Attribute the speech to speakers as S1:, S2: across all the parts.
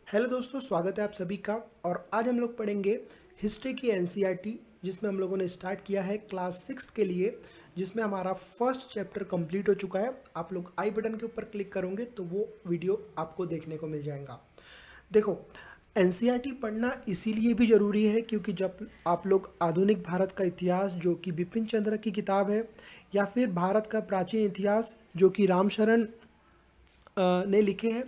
S1: Hello दोस्तों, स्वागत है आप सभी का। और आज हम लोग पढ़ेंगे हिस्ट्री की एनसीईआरटी, जिसमें हम लोगों ने स्टार्ट किया है क्लास 6 के लिए, जिसमें हमारा फर्स्ट चैप्टर कंप्लीट हो चुका है। आप लोग आई बटन के ऊपर क्लिक करोगे तो वो वीडियो आपको देखने को मिल जाएगा। देखो, एनसीईआरटी पढ़ना इसीलिए भी ज़रूरी है क्योंकि जब आप लोग आधुनिक भारत का इतिहास, जो कि बिपिन चंद्र की किताब है, या फिर भारत का प्राचीन इतिहास जो कि रामशरण ने लिखे हैं,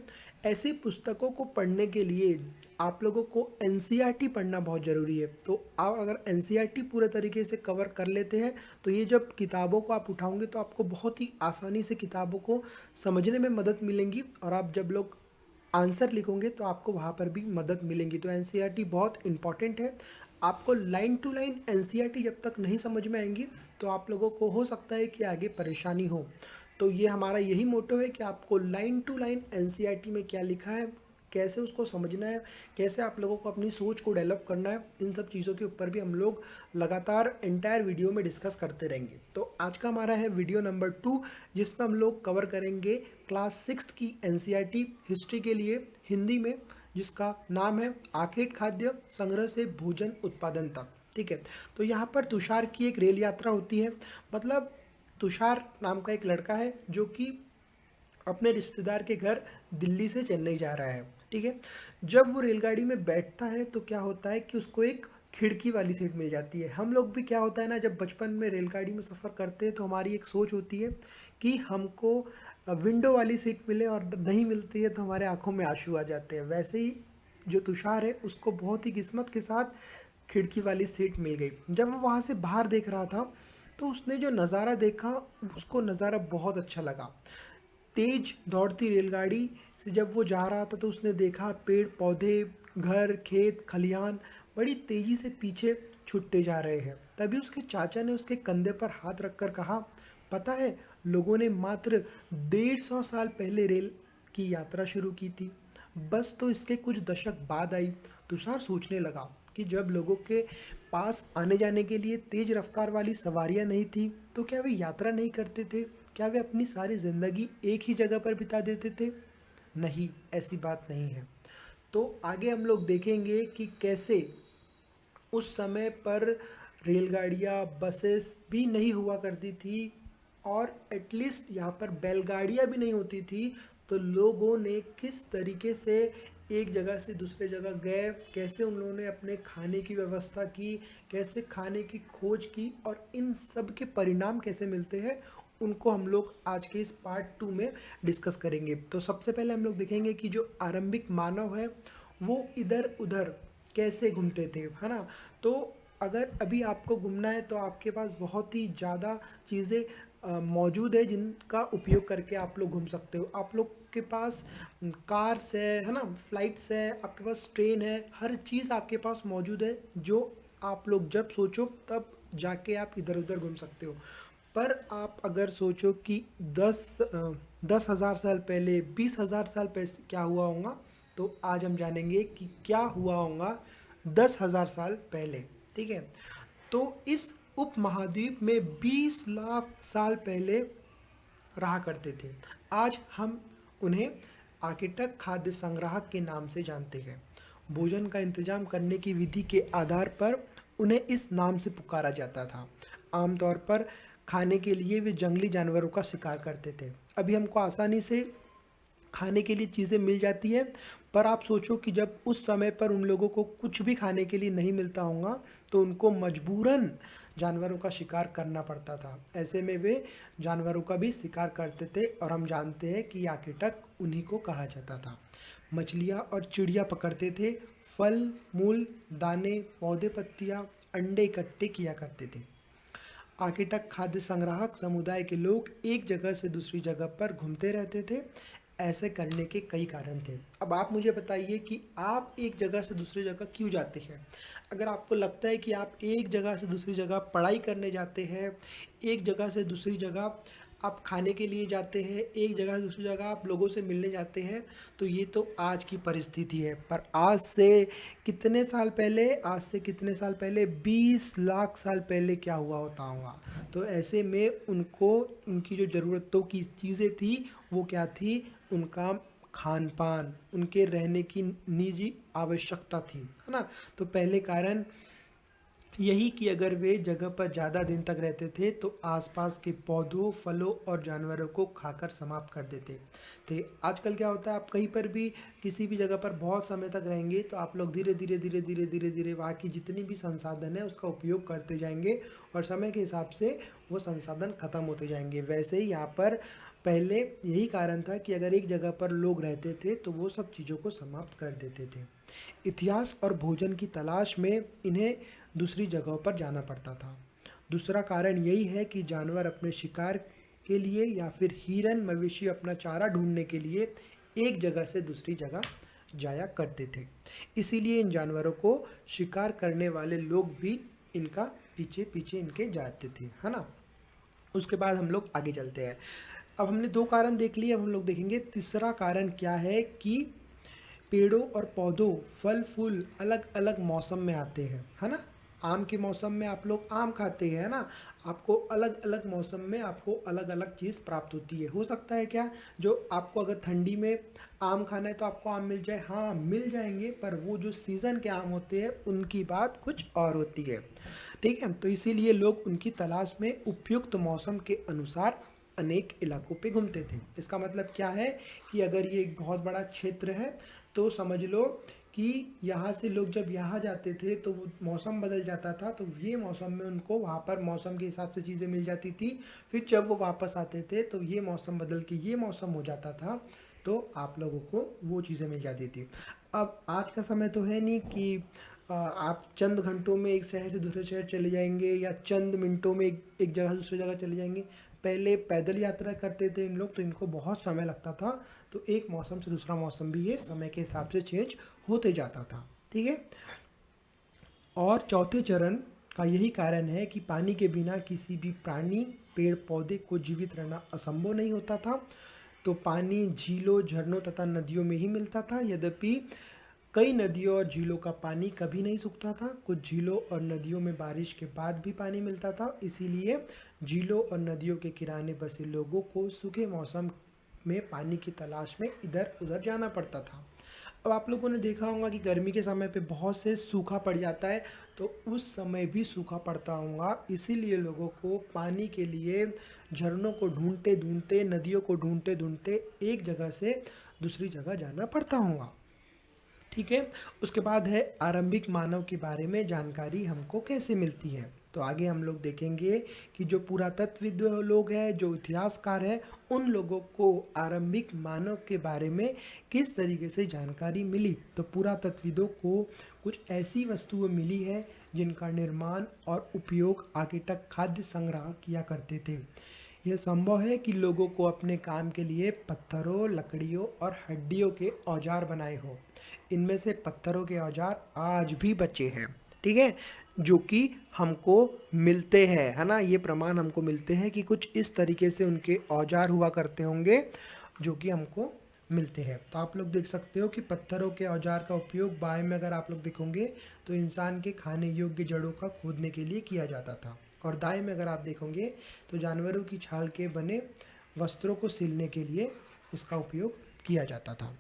S1: ऐसी पुस्तकों को पढ़ने के लिए आप लोगों को एनसीईआरटी पढ़ना बहुत ज़रूरी है। तो आप अगर एनसीईआरटी पूरे तरीके से कवर कर लेते हैं तो ये जब किताबों को आप उठाओगे तो आपको बहुत ही आसानी से किताबों को समझने में मदद मिलेंगी, और आप जब लोग आंसर लिखोगे तो आपको वहाँ पर भी मदद मिलेंगी। तो एनसीईआरटी बहुत इंपॉर्टेंट है। आपको लाइन टू लाइन एनसीईआरटी जब तक नहीं समझ में आएंगी तो आप लोगों को हो सकता है कि आगे परेशानी हो। तो ये हमारा यही मोटो है कि आपको लाइन टू लाइन एनसीईआरटी में क्या लिखा है, कैसे उसको समझना है, कैसे आप लोगों को अपनी सोच को डेवलप करना है, इन सब चीज़ों के ऊपर भी हम लोग लगातार एंटायर वीडियो में डिस्कस करते रहेंगे। तो आज का हमारा है वीडियो नंबर 2, जिसमें हम लोग कवर करेंगे क्लास 6 की एनसीईआरटी हिस्ट्री के लिए हिंदी में, जिसका नाम है आखेट खाद्य संग्रह से भोजन उत्पादन तक। ठीक है, तो यहाँ पर तुषार की एक रेल यात्रा होती है। मतलब तुषार नाम का एक लड़का है जो कि अपने रिश्तेदार के घर दिल्ली से चेन्नई जा रहा है। ठीक है, जब वो रेलगाड़ी में बैठता है तो क्या होता है कि उसको एक खिड़की वाली सीट मिल जाती है। हम लोग भी क्या होता है ना, जब बचपन में रेलगाड़ी में सफ़र करते हैं तो हमारी एक सोच होती है कि हमको विंडो वाली सीट मिले, और नहीं मिलती है तो हमारे आंखों में आंसू आ जाते हैं। वैसे ही जो तुषार है उसको बहुत ही किस्मत के साथ खिड़की वाली सीट मिल गई। जब वो वहाँ से बाहर देख रहा था तो उसने जो नज़ारा देखा, उसको नज़ारा बहुत अच्छा लगा। तेज दौड़ती रेलगाड़ी से जब वो जा रहा था तो उसने देखा पेड़ पौधे, घर, खेत, खलिहान बड़ी तेजी से पीछे छूटते जा रहे हैं। तभी उसके चाचा ने उसके कंधे पर हाथ रखकर कहा, पता है, लोगों ने मात्र 150 साल पहले रेल की यात्रा शुरू की थी, बस तो इसके कुछ दशक बाद आई। तुषार सोचने लगा कि जब लोगों के पास आने जाने के लिए तेज रफ्तार वाली सवारियां नहीं थी तो क्या वे यात्रा नहीं करते थे? क्या वे अपनी सारी ज़िंदगी एक ही जगह पर बिता देते थे? नहीं, ऐसी बात नहीं है। तो आगे हम लोग देखेंगे कि कैसे उस समय पर रेलगाड़ियाँ, बसेस भी नहीं हुआ करती थी, और एटलीस्ट यहाँ पर बैलगाड़ियाँ भी नहीं होती थी। तो लोगों ने किस तरीके से एक जगह से दूसरे जगह गए, कैसे उन लोगों ने अपने खाने की व्यवस्था की, कैसे खाने की खोज की, और इन सब के परिणाम कैसे मिलते हैं, उनको हम लोग आज के इस पार्ट 2 में डिस्कस करेंगे। तो सबसे पहले हम लोग देखेंगे कि जो आरंभिक मानव है वो इधर उधर कैसे घूमते थे, है ना। तो अगर अभी आपको घूमना है तो आपके पास बहुत ही ज़्यादा चीज़ें मौजूद है जिनका उपयोग करके आप लोग घूम सकते हो। आप लोग के पास कार्स है ना, फ्लाइट्स है, आपके पास ट्रेन है, हर चीज़ आपके पास मौजूद है, जो आप लोग जब सोचो तब जाके आप इधर उधर घूम सकते हो। पर आप अगर सोचो कि 10,000 साल पहले, 20,000 साल पहले क्या हुआ होगा, तो आज हम जानेंगे कि क्या हुआ होगा 10,000 साल पहले। ठीक है, तो इस उपमहाद्वीप में 20 लाख साल पहले रहा करते थे। आज हम उन्हें आर्किटेक्ट खाद्य संग्राहक के नाम से जानते हैं। भोजन का इंतजाम करने की विधि के आधार पर उन्हें इस नाम से पुकारा जाता था। आमतौर पर खाने के लिए वे जंगली जानवरों का शिकार करते थे। अभी हमको आसानी से खाने के लिए चीज़ें मिल जाती है, पर आप सोचो कि जब उस समय पर उन लोगों को कुछ भी खाने के लिए नहीं मिलता होगा तो उनको मजबूरन जानवरों का शिकार करना पड़ता था। ऐसे में वे जानवरों का भी शिकार करते थे, और हम जानते हैं कि आर्किटेक्ट उन्हीं को कहा जाता था। मछलियाँ और चिड़िया पकड़ते थे, फल मूल, दाने, पौधे, पत्तियाँ, अंडे इकट्ठे किया करते थे। आर्किटेक्ट खाद्य संग्राहक समुदाय के लोग एक जगह से दूसरी जगह पर घूमते रहते थे। ऐसे करने के कई कारण थे। अब आप मुझे बताइए कि आप एक जगह से दूसरी जगह क्यों जाते हैं? अगर आपको लगता है कि आप एक जगह से दूसरी जगह पढ़ाई करने जाते हैं, एक जगह से दूसरी जगह आप खाने के लिए जाते हैं, एक जगह से दूसरी जगह आप लोगों से मिलने जाते हैं, तो ये तो आज की परिस्थिति है। पर आज से कितने साल पहले, आज से कितने साल पहले, 20 लाख साल पहले क्या हुआ होता होगा? तो ऐसे में उनको, उनकी जो ज़रूरतों की चीज़ें थी वो क्या थी? उनका खान पान, उनके रहने की निजी आवश्यकता थी, है ना। तो पहले कारण यही कि अगर वे जगह पर ज़्यादा दिन तक रहते थे तो आसपास के पौधों, फलों और जानवरों को खाकर समाप्त कर देते थे। आजकल क्या होता है, आप कहीं पर भी किसी भी जगह पर बहुत समय तक रहेंगे तो आप लोग धीरे धीरे धीरे धीरे धीरे धीरे वहाँ की जितनी भी संसाधन है उसका उपयोग करते जाएंगे और समय के हिसाब से वो संसाधन खत्म होते जाएंगे। वैसे ही यहाँ पर पहले यही कारण था कि अगर एक जगह पर लोग रहते थे तो वो सब चीज़ों को समाप्त कर देते थे। इतिहास और भोजन की तलाश में इन्हें दूसरी जगहों पर जाना पड़ता था। दूसरा कारण यही है कि जानवर अपने शिकार के लिए या फिर हिरन मवेशी अपना चारा ढूंढने के लिए एक जगह से दूसरी जगह जाया करते थे। इसीलिए इन जानवरों को शिकार करने वाले लोग भी इनका पीछे पीछे इनके जाते थे, है ना। उसके बाद हम लोग आगे चलते हैं। अब हमने दो कारण देख लिए, अब हम लोग देखेंगे तीसरा कारण क्या है कि पेड़ों और पौधों, फल फूल अलग अलग मौसम में आते हैं, है ना। आम के मौसम में आप लोग आम खाते हैं, है ना। आपको अलग अलग मौसम में आपको अलग अलग चीज़ प्राप्त होती है। हो सकता है क्या, जो आपको अगर ठंडी में आम खाना है तो आपको आम मिल जाए, हाँ मिल जाएंगे, पर वो जो सीज़न के आम होते हैं उनकी बात कुछ और होती है, ठीक है। तो इसीलिए लोग उनकी तलाश में उपयुक्त मौसम के अनुसार अनेक इलाकों पे घूमते थे। इसका मतलब क्या है कि अगर ये एक बहुत बड़ा क्षेत्र है तो समझ लो कि यहाँ से लोग जब यहाँ जाते थे तो वो मौसम बदल जाता था, तो ये मौसम में उनको वहाँ पर मौसम के हिसाब से चीज़ें मिल जाती थी। फिर जब वो वापस आते थे तो ये मौसम बदल के ये मौसम हो जाता था, तो आप लोगों को वो चीज़ें मिल जाती थी। अब आज का समय तो है नहीं कि आप चंद घंटों में एक शहर से दूसरे शहर चले जाएंगे या चंद मिनटों में एक जगह से दूसरी जगह चले जाएंगे। पहले पैदल यात्रा करते थे इन लोग, तो इनको बहुत समय लगता था। तो एक मौसम से दूसरा मौसम भी ये समय के हिसाब से चेंज होते जाता था, ठीक है। और चौथे चरण का यही कारण है कि पानी के बिना किसी भी प्राणी, पेड़ पौधे को जीवित रहना असंभव नहीं होता था। तो पानी झीलों, झरनों तथा नदियों में ही मिलता था। यद्यपि कई नदियों और झीलों का पानी कभी नहीं सूखता था। कुछ झीलों और नदियों में बारिश के बाद भी पानी मिलता था, इसीलिए झीलों और नदियों के किनारे बसे लोगों को सूखे मौसम में पानी की तलाश में इधर उधर जाना पड़ता था। अब आप लोगों ने देखा होगा कि गर्मी के समय पे बहुत से सूखा पड़ जाता है, तो उस समय भी सूखा पड़ता होगा, इसीलिए लोगों को पानी के लिए झरनों को ढूंढते ढूंढते, नदियों को ढूंढते ढूंढते एक जगह से दूसरी जगह जाना पड़ता होगा, ठीक है। उसके बाद है आरंभिक मानव के बारे में जानकारी हमको कैसे मिलती है। तो आगे हम लोग देखेंगे कि जो पुरातत्वविद लोग हैं, जो इतिहासकार हैं, उन लोगों को आरंभिक मानव के बारे में किस तरीके से जानकारी मिली। तो पुरातत्वविदों को कुछ ऐसी वस्तुएं मिली है जिनका निर्माण और उपयोग आगे तक खाद्य संग्रह किया करते थे। यह संभव है कि लोगों को अपने काम के लिए पत्थरों, लकड़ियों और हड्डियों के औजार बनाए हो। इनमें से पत्थरों के औजार आज भी बचे हैं, ठीक है, जो कि हमको मिलते हैं, है ना। ये प्रमाण हमको मिलते हैं कि कुछ इस तरीके से उनके औजार हुआ करते होंगे जो कि हमको मिलते हैं। तो आप लोग देख सकते हो कि पत्थरों के औजार का उपयोग बाएं में अगर आप लोग देखोगे तो इंसान के खाने योग्य जड़ों का खोदने के लिए किया जाता था, और दाएं में अगर आप देखोगे तो जानवरों की छाल के बने वस्त्रों को सिलने के लिए इसका उपयोग किया जाता था,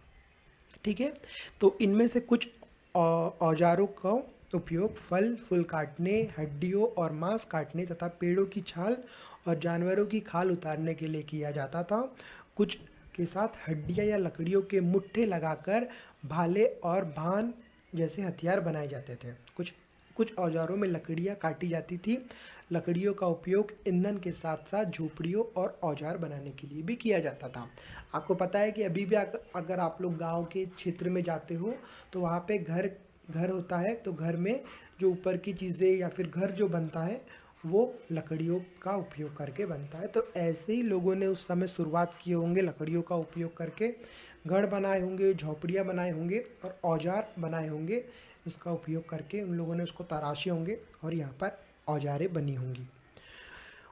S1: ठीक है। तो इनमें से कुछ औजारों का उपयोग फल फूल काटने, हड्डियों और मांस काटने तथा पेड़ों की छाल और जानवरों की खाल उतारने के लिए किया जाता था। कुछ के साथ हड्डियाँ या लकड़ियों के मुट्ठे लगाकर भाले और भान जैसे हथियार बनाए जाते थे। कुछ कुछ औजारों में लकड़ियाँ काटी जाती थी। लकड़ियों का उपयोग ईंधन के साथ साथ झोपड़ियों और औजार बनाने के लिए भी किया जाता था। आपको पता है कि अभी भी अगर आप लोग गांव के क्षेत्र में जाते हो तो वहाँ पे घर घर होता है, तो घर में जो ऊपर की चीज़ें या फिर घर जो बनता है वो लकड़ियों का उपयोग करके बनता है। तो ऐसे ही लोगों ने उस समय शुरुआत किए होंगे, लकड़ियों का उपयोग करके घर बनाए होंगे, झोपड़ियाँ बनाए होंगे और औजार बनाए होंगे। इसका उपयोग करके उन लोगों ने उसको तराशे होंगे और यहाँ पर औजारें बनी होंगी।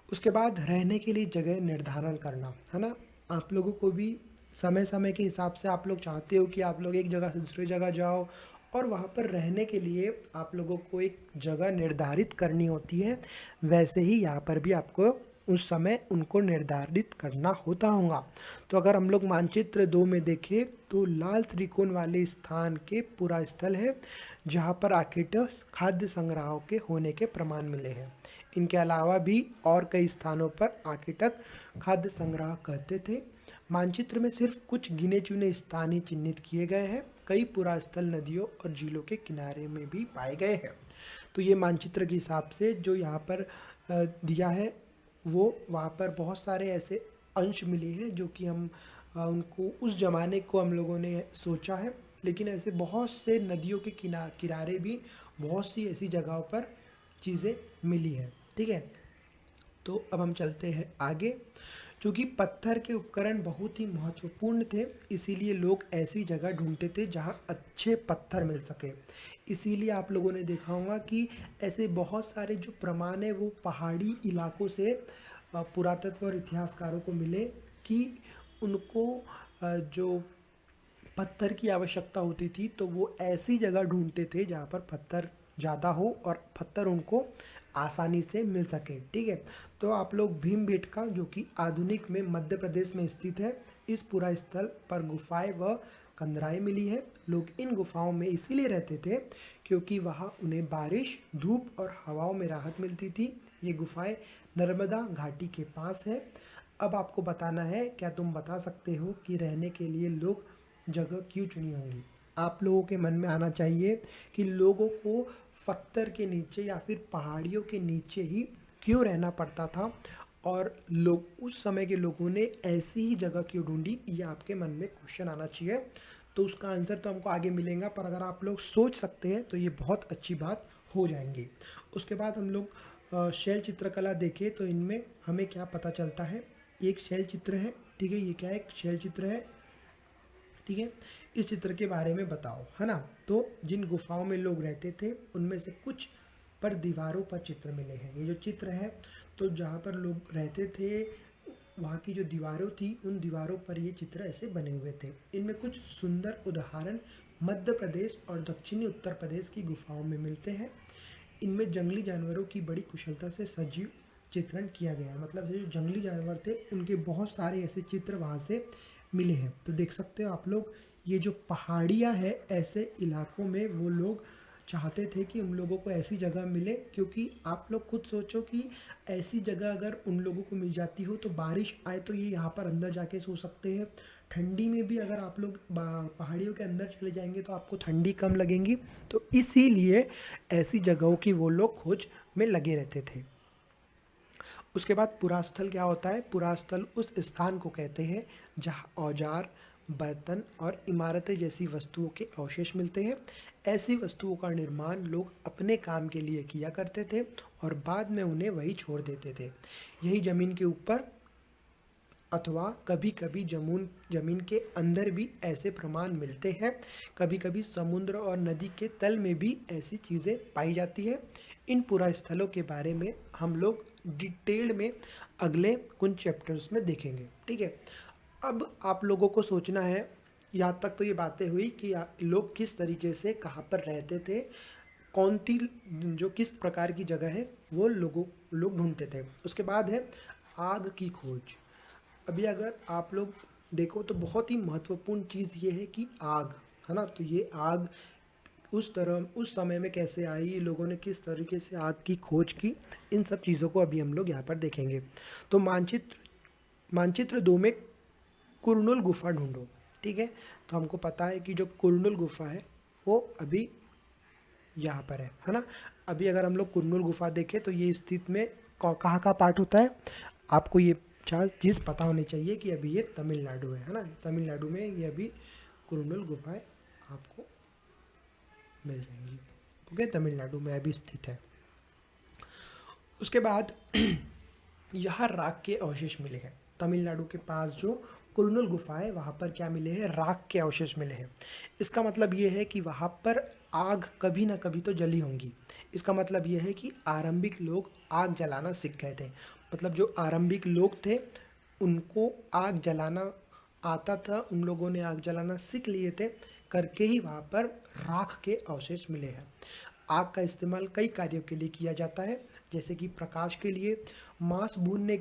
S1: उसके बाद रहने के लिए जगह निर्धारण करना, है ना। आप लोगों को भी समय समय के हिसाब से आप लोग चाहते हो कि आप लोग एक जगह से दूसरी जगह जाओ, और वहाँ पर रहने के लिए आप लोगों को एक जगह निर्धारित करनी होती है। वैसे ही यहाँ पर भी आपको उस समय उनको निर्धारित करना होता होगा। तो अगर हम लोग मानचित्र 2 में देखें तो लाल त्रिकोण वाले स्थान के पूरा स्थल है जहाँ पर आर्किटस खाद्य संग्रहों के होने के प्रमाण मिले हैं। इनके अलावा भी और कई स्थानों पर आर्किटक खाद्य संग्रह करते थे। मानचित्र में सिर्फ कुछ गिने चुने स्थान ही चिन्हित किए गए हैं। कई पुरास्थल नदियों और झीलों के किनारे में भी पाए गए हैं। तो ये मानचित्र के हिसाब से जो यहाँ पर दिया है वो वहाँ पर बहुत सारे ऐसे अंश मिले हैं जो कि हम उनको उस ज़माने को हम लोगों ने सोचा है, लेकिन ऐसे बहुत से नदियों के किनारे भी बहुत सी ऐसी जगहों पर चीज़ें मिली हैं। ठीक है, तो अब हम चलते हैं आगे। चूँकि पत्थर के उपकरण बहुत ही महत्वपूर्ण थे, इसीलिए लोग ऐसी जगह ढूंढते थे जहाँ अच्छे पत्थर मिल सके। इसीलिए आप लोगों ने देखा होगा कि ऐसे बहुत सारे जो प्रमाण है वो पहाड़ी इलाकों से पुरातत्व और इतिहासकारों को मिले कि उनको जो पत्थर की आवश्यकता होती थी तो वो ऐसी जगह ढूंढते थे जहाँ पर पत्थर ज़्यादा हो और पत्थर उनको आसानी से मिल सके। ठीक है, तो आप लोग भीमबेटका जो कि आधुनिक में मध्य प्रदेश में स्थित है, इस पूरा स्थल पर गुफाएं व कंदराएं मिली है। लोग इन गुफाओं में इसीलिए रहते थे क्योंकि वहाँ उन्हें बारिश, धूप और हवाओं में राहत मिलती थी। ये गुफाएं नर्मदा घाटी के पास है। अब आपको बताना है, क्या तुम बता सकते हो कि रहने के लिए लोग जगह क्यों चुनी होंगी? आप लोगों के मन में आना चाहिए कि लोगों को पत्थर के नीचे या फिर पहाड़ियों के नीचे ही क्यों रहना पड़ता था और लोग उस समय के लोगों ने ऐसी ही जगह क्यों ढूंढी, ये आपके मन में क्वेश्चन आना चाहिए। तो उसका आंसर तो हमको आगे मिलेगा, पर अगर आप लोग सोच सकते हैं तो ये बहुत अच्छी बात हो जाएंगी। उसके बाद हम लोग शैल चित्रकला देखें तो इनमें हमें क्या पता चलता है। एक शैल चित्र है, ठीक है, ये क्या है, एक शैल चित्र है। ठीक है, इस चित्र के बारे में बताओ, है ना। तो जिन गुफाओं में लोग रहते थे उनमें से कुछ पर दीवारों पर चित्र मिले हैं। ये जो चित्र है, तो जहाँ पर लोग रहते थे वहाँ की जो दीवारों थी उन दीवारों पर ये चित्र ऐसे बने हुए थे। इनमें कुछ सुंदर उदाहरण मध्य प्रदेश और दक्षिणी उत्तर प्रदेश की गुफाओं में मिलते हैं। इनमें जंगली जानवरों की बड़ी कुशलता से सजीव चित्रण किया गया है। मतलब जो जंगली जानवर थे उनके बहुत सारे ऐसे चित्र वहाँ से मिले हैं। तो देख सकते हो आप लोग, ये जो पहाड़ियाँ हैं ऐसे इलाकों में वो लोग चाहते थे कि उन लोगों को ऐसी जगह मिले, क्योंकि आप लोग खुद सोचो कि ऐसी जगह अगर उन लोगों को मिल जाती हो तो बारिश आए तो ये यहाँ पर अंदर जाके सो सकते हैं। ठंडी में भी अगर आप लोग पहाड़ियों के अंदर चले जाएंगे तो आपको ठंडी कम लगेंगी। तो इसीलिए ऐसी जगहों की वो लोग खोज में लगे रहते थे। उसके बाद पुरास्थल क्या होता है? पुरास्थल उस स्थान को कहते हैं जहाँ औजार, बर्तन और इमारतें जैसी वस्तुओं के अवशेष मिलते हैं। ऐसी वस्तुओं का निर्माण लोग अपने काम के लिए किया करते थे और बाद में उन्हें वही छोड़ देते थे। यही ज़मीन के ऊपर अथवा कभी कभी ज़मीन के अंदर भी ऐसे प्रमाण मिलते हैं। कभी कभी समुद्र और नदी के तल में भी ऐसी चीज़ें पाई जाती है। इन पुरा स्थलों के बारे में हम लोग डिटेल्ड में अगले कुछ चैप्टर्स में देखेंगे। ठीक है, अब आप लोगों को सोचना है, यहाँ तक तो ये बातें हुई कि लोग किस तरीके से कहाँ पर रहते थे, कौन सी जो किस प्रकार की जगह है वो लोग ढूंढते थे। उसके बाद है आग की खोज। अभी अगर आप लोग देखो तो बहुत ही महत्वपूर्ण चीज़ ये है कि आग, है ना। तो ये आग उस समय में कैसे आई, लोगों ने किस तरीके से आग की खोज की, इन सब चीज़ों को अभी हम लोग यहाँ पर देखेंगे। तो मानचित्र 2 में कुरनुल गुफा ढूंढो। ठीक है, तो हमको पता है कि जो कुरनुल गुफा है वो अभी यहाँ पर है ना। अभी अगर हम लोग कुरनुल गुफा देखें तो ये स्थित में कहाँ का पार्ट होता है, आपको ये चार चीज़ पता होनी चाहिए कि अभी ये तमिलनाडु है ना। तमिलनाडु में ये अभी कुरनुल गुफाएं आपको मिल जाएंगी। ओके, तमिलनाडु में अभी स्थित है। उसके बाद यहाँ राख के अवशेष मिले हैं। तमिलनाडु के पास जो कुरनुल गुफा है वहाँ पर क्या मिले हैं? राख के अवशेष मिले हैं। इसका मतलब ये है कि वहाँ पर आग कभी ना कभी तो जली होंगी। इसका मतलब ये है कि आरंभिक लोग आग जलाना सीख गए थे। मतलब जो आरंभिक लोग थे उनको आग जलाना आता था, उन लोगों ने आग जलाना सीख लिए थे, करके ही वहाँ पर राख के अवशेष मिले हैं। आग का इस्तेमाल कई कार्यों के लिए किया जाता है, जैसे कि प्रकाश के लिए, मांस भूनने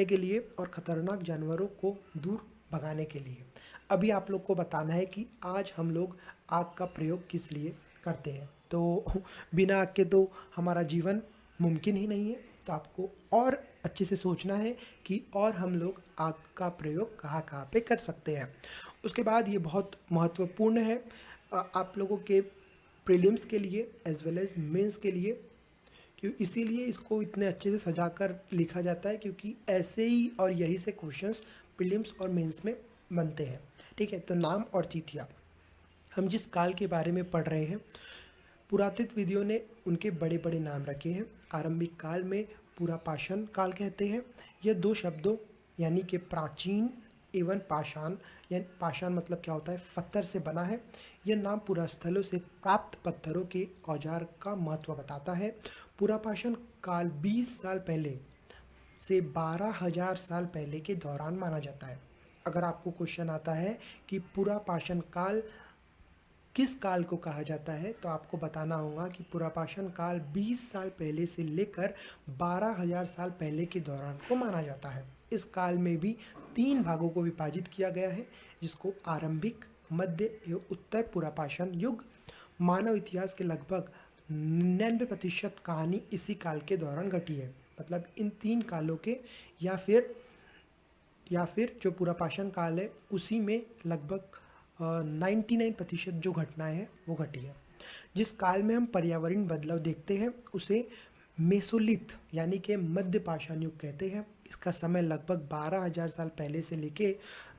S1: के लिए और ख़तरनाक जानवरों को दूर भगाने के लिए। अभी आप लोग को बताना है कि आज हम लोग आग का प्रयोग किस लिए करते हैं। तो बिना आग के तो हमारा जीवन मुमकिन ही नहीं है। तो आपको और अच्छे से सोचना है कि और हम लोग आग का प्रयोग कहाँ कहाँ पे कर सकते हैं। उसके बाद ये बहुत महत्वपूर्ण है आप लोगों के प्रीलिम्स के लिए एज वेल एज मेंस के लिए, क्यों इसीलिए इसको इतने अच्छे से सजा कर लिखा जाता है, क्योंकि ऐसे ही और यही से क्वेश्चंस प्रीलिम्स और मेंस में बनते हैं। ठीक है, तो नाम और तिथियाँ, हम जिस काल के बारे में पढ़ रहे हैं, पुरातत्वविदों ने उनके बड़े बड़े नाम रखे हैं। आरंभिक काल में पुरापाषाण काल कहते हैं। यह दो शब्दों यानी कि प्राचीन एवं पाषाण, यानी पाषाण मतलब क्या होता है, पत्थर से बना है। यह नाम पुरास्थलों से प्राप्त पत्थरों के औजार का महत्व बताता है। पुरापाषाण काल 20 साल पहले से 12,000 साल पहले के दौरान माना जाता है। अगर आपको क्वेश्चन आता है कि पुरापाषाण काल किस काल को कहा जाता है, तो आपको बताना होगा कि पुरापाषाण काल 20 साल पहले से लेकर 12,000 साल पहले के दौरान को माना जाता है। इस काल में भी 3 भागों को विभाजित किया गया है, जिसको आरंभिक, मध्य एवं उत्तर पुरापाषाण युग। मानव इतिहास के लगभग 99% कहानी इसी काल के दौरान घटी है। मतलब इन 3 कालों के या फिर जो पुरापाषाण काल है उसी में लगभग 99% जो घटनाएं हैं वो घटी है। जिस काल में हम पर्यावरण बदलाव देखते हैं उसे मेसोलिथ यानी कि मध्य पाषाण युग कहते हैं। इसका समय लगभग 12,000 साल पहले से लेके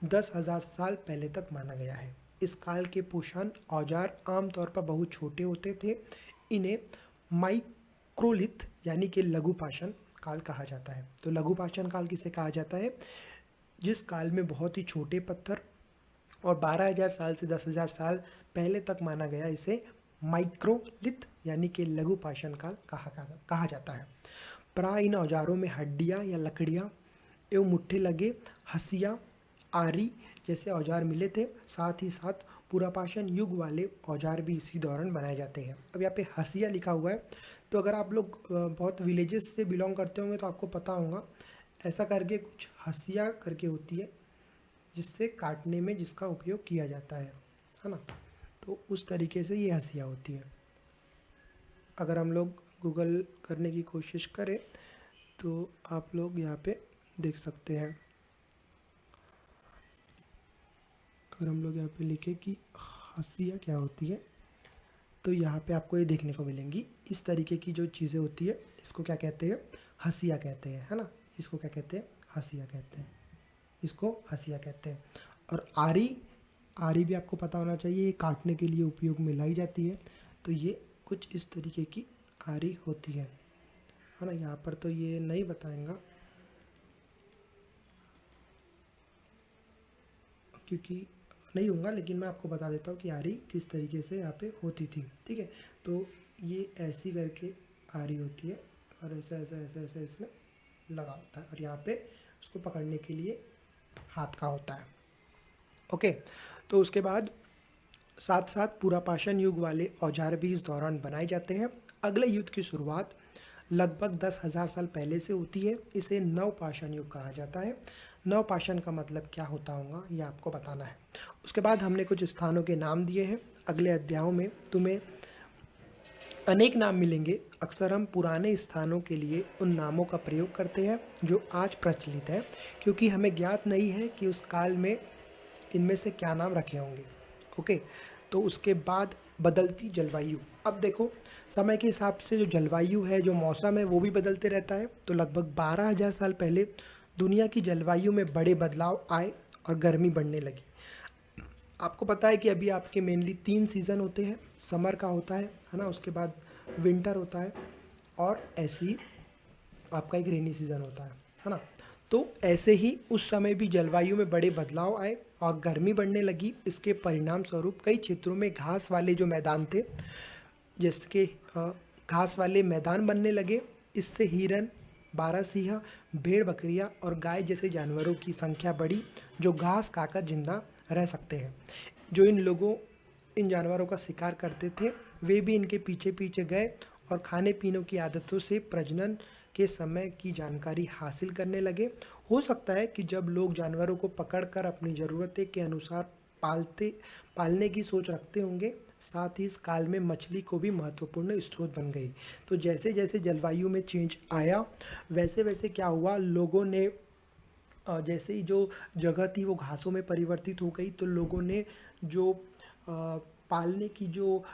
S1: 10,000 साल पहले तक माना गया है। इस काल के पोषण औजार आमतौर पर बहुत छोटे होते थे। इन्हें माइक्रोलिथ यानी कि लघु पाषाण काल कहा जाता है। तो लघु पाषाण काल किसे कहा जाता है, जिस काल में बहुत ही छोटे पत्थर और 12,000 साल से 10,000 साल पहले तक माना गया, इसे माइक्रोलिथ यानी कि लघु पाषाण काल कहा जाता है। प्राय इन औजारों में हड्डियाँ या लकड़ियाँ एवं मुट्ठे लगे हंसिया, आरी जैसे औजार मिले थे। साथ ही साथ पुरापाषाण युग वाले औजार भी इसी दौरान बनाए जाते हैं। अब यहाँ पे हंसिया लिखा हुआ है, तो अगर आप लोग बहुत विलेजेस से बिलोंग करते होंगे तो आपको पता होगा, ऐसा करके कुछ हंसिया करके होती है जिससे काटने में जिसका उपयोग किया जाता है ना। तो उस तरीके से ये हंसिया होती है। अगर हम लोग गूगल करने की कोशिश करें तो आप लोग यहाँ पे देख सकते हैं। अगर हम लोग यहाँ पे लिखें कि हंसिया क्या होती है, तो यहाँ पे आपको ये देखने को मिलेंगी। इस तरीके की जो चीज़ें होती है इसको क्या कहते हैं, हंसिया कहते हैं, है ना। इसको क्या कहते हैं, हंसिया कहते हैं, इसको हंसिया कहते हैं। और आरी भी आपको पता होना चाहिए, ये काटने के लिए उपयोग में लाई जाती है। तो ये कुछ इस तरीके की आरी होती है ना। यहाँ पर तो ये नहीं बताएंगा क्योंकि नहीं होगा, लेकिन मैं आपको बता देता हूँ कि आरी किस तरीके से यहाँ पे होती थी। ठीक है, तो ये ऐसी करके आरी होती है और ऐसा ऐसा ऐसा ऐसा इसमें लगा होता है, और यहाँ पे उसको पकड़ने के लिए हाथ का होता है। ओके, तो उसके बाद साथ साथ पुरापाषाण युग वाले औजार भी इस दौरान बनाए जाते हैं। अगले युग की शुरुआत लगभग 10,000 साल पहले से होती है। इसे नवपाषाण युग कहा जाता है। नवपाषाण का मतलब क्या होता होगा ये आपको बताना है। उसके बाद हमने कुछ स्थानों के नाम दिए हैं। अगले अध्यायों में तुम्हें अनेक नाम मिलेंगे। अक्सर हम पुराने स्थानों के लिए उन नामों का प्रयोग करते हैं जो आज प्रचलित है, क्योंकि हमें ज्ञात नहीं है कि उस काल में इनमें से क्या नाम रखे होंगे। ओके, तो उसके बाद बदलती जलवायु। अब देखो, समय के हिसाब से जो जलवायु है, जो मौसम है, वो भी बदलते रहता है। तो लगभग 12,000 साल पहले दुनिया की जलवायु में बड़े बदलाव आए और गर्मी बढ़ने लगी। आपको पता है कि अभी आपके मेनली 3 सीज़न होते हैं। समर का होता है ना, उसके बाद विंटर होता है, और ऐसे ही आपका एक रेनी सीज़न होता है ना। तो ऐसे ही उस समय भी जलवायु में बड़े बदलाव आए और गर्मी बढ़ने लगी। इसके परिणाम स्वरूप कई क्षेत्रों में घास वाले जो मैदान थे, जैसे कि घास वाले मैदान बनने लगे। इससे हिरन, बारहसिंहा, भेड़ बकरियां और गाय जैसे जानवरों की संख्या बढ़ी जो घास खाकर जिंदा रह सकते हैं। जो इन जानवरों का शिकार करते थे वे भी इनके पीछे पीछे गए और खाने पीने की आदतों से प्रजनन के समय की जानकारी हासिल करने लगे। हो सकता है कि जब लोग जानवरों को पकड़कर अपनी ज़रूरतें के अनुसार पालने की सोच रखते होंगे, साथ ही इस काल में मछली को भी महत्वपूर्ण स्रोत बन गई। तो जैसे जैसे जलवायु में चेंज आया, वैसे वैसे क्या हुआ, लोगों ने जैसे ही जो जगह थी वो घासों में परिवर्तित हो गई, तो लोगों ने जो पालने की जो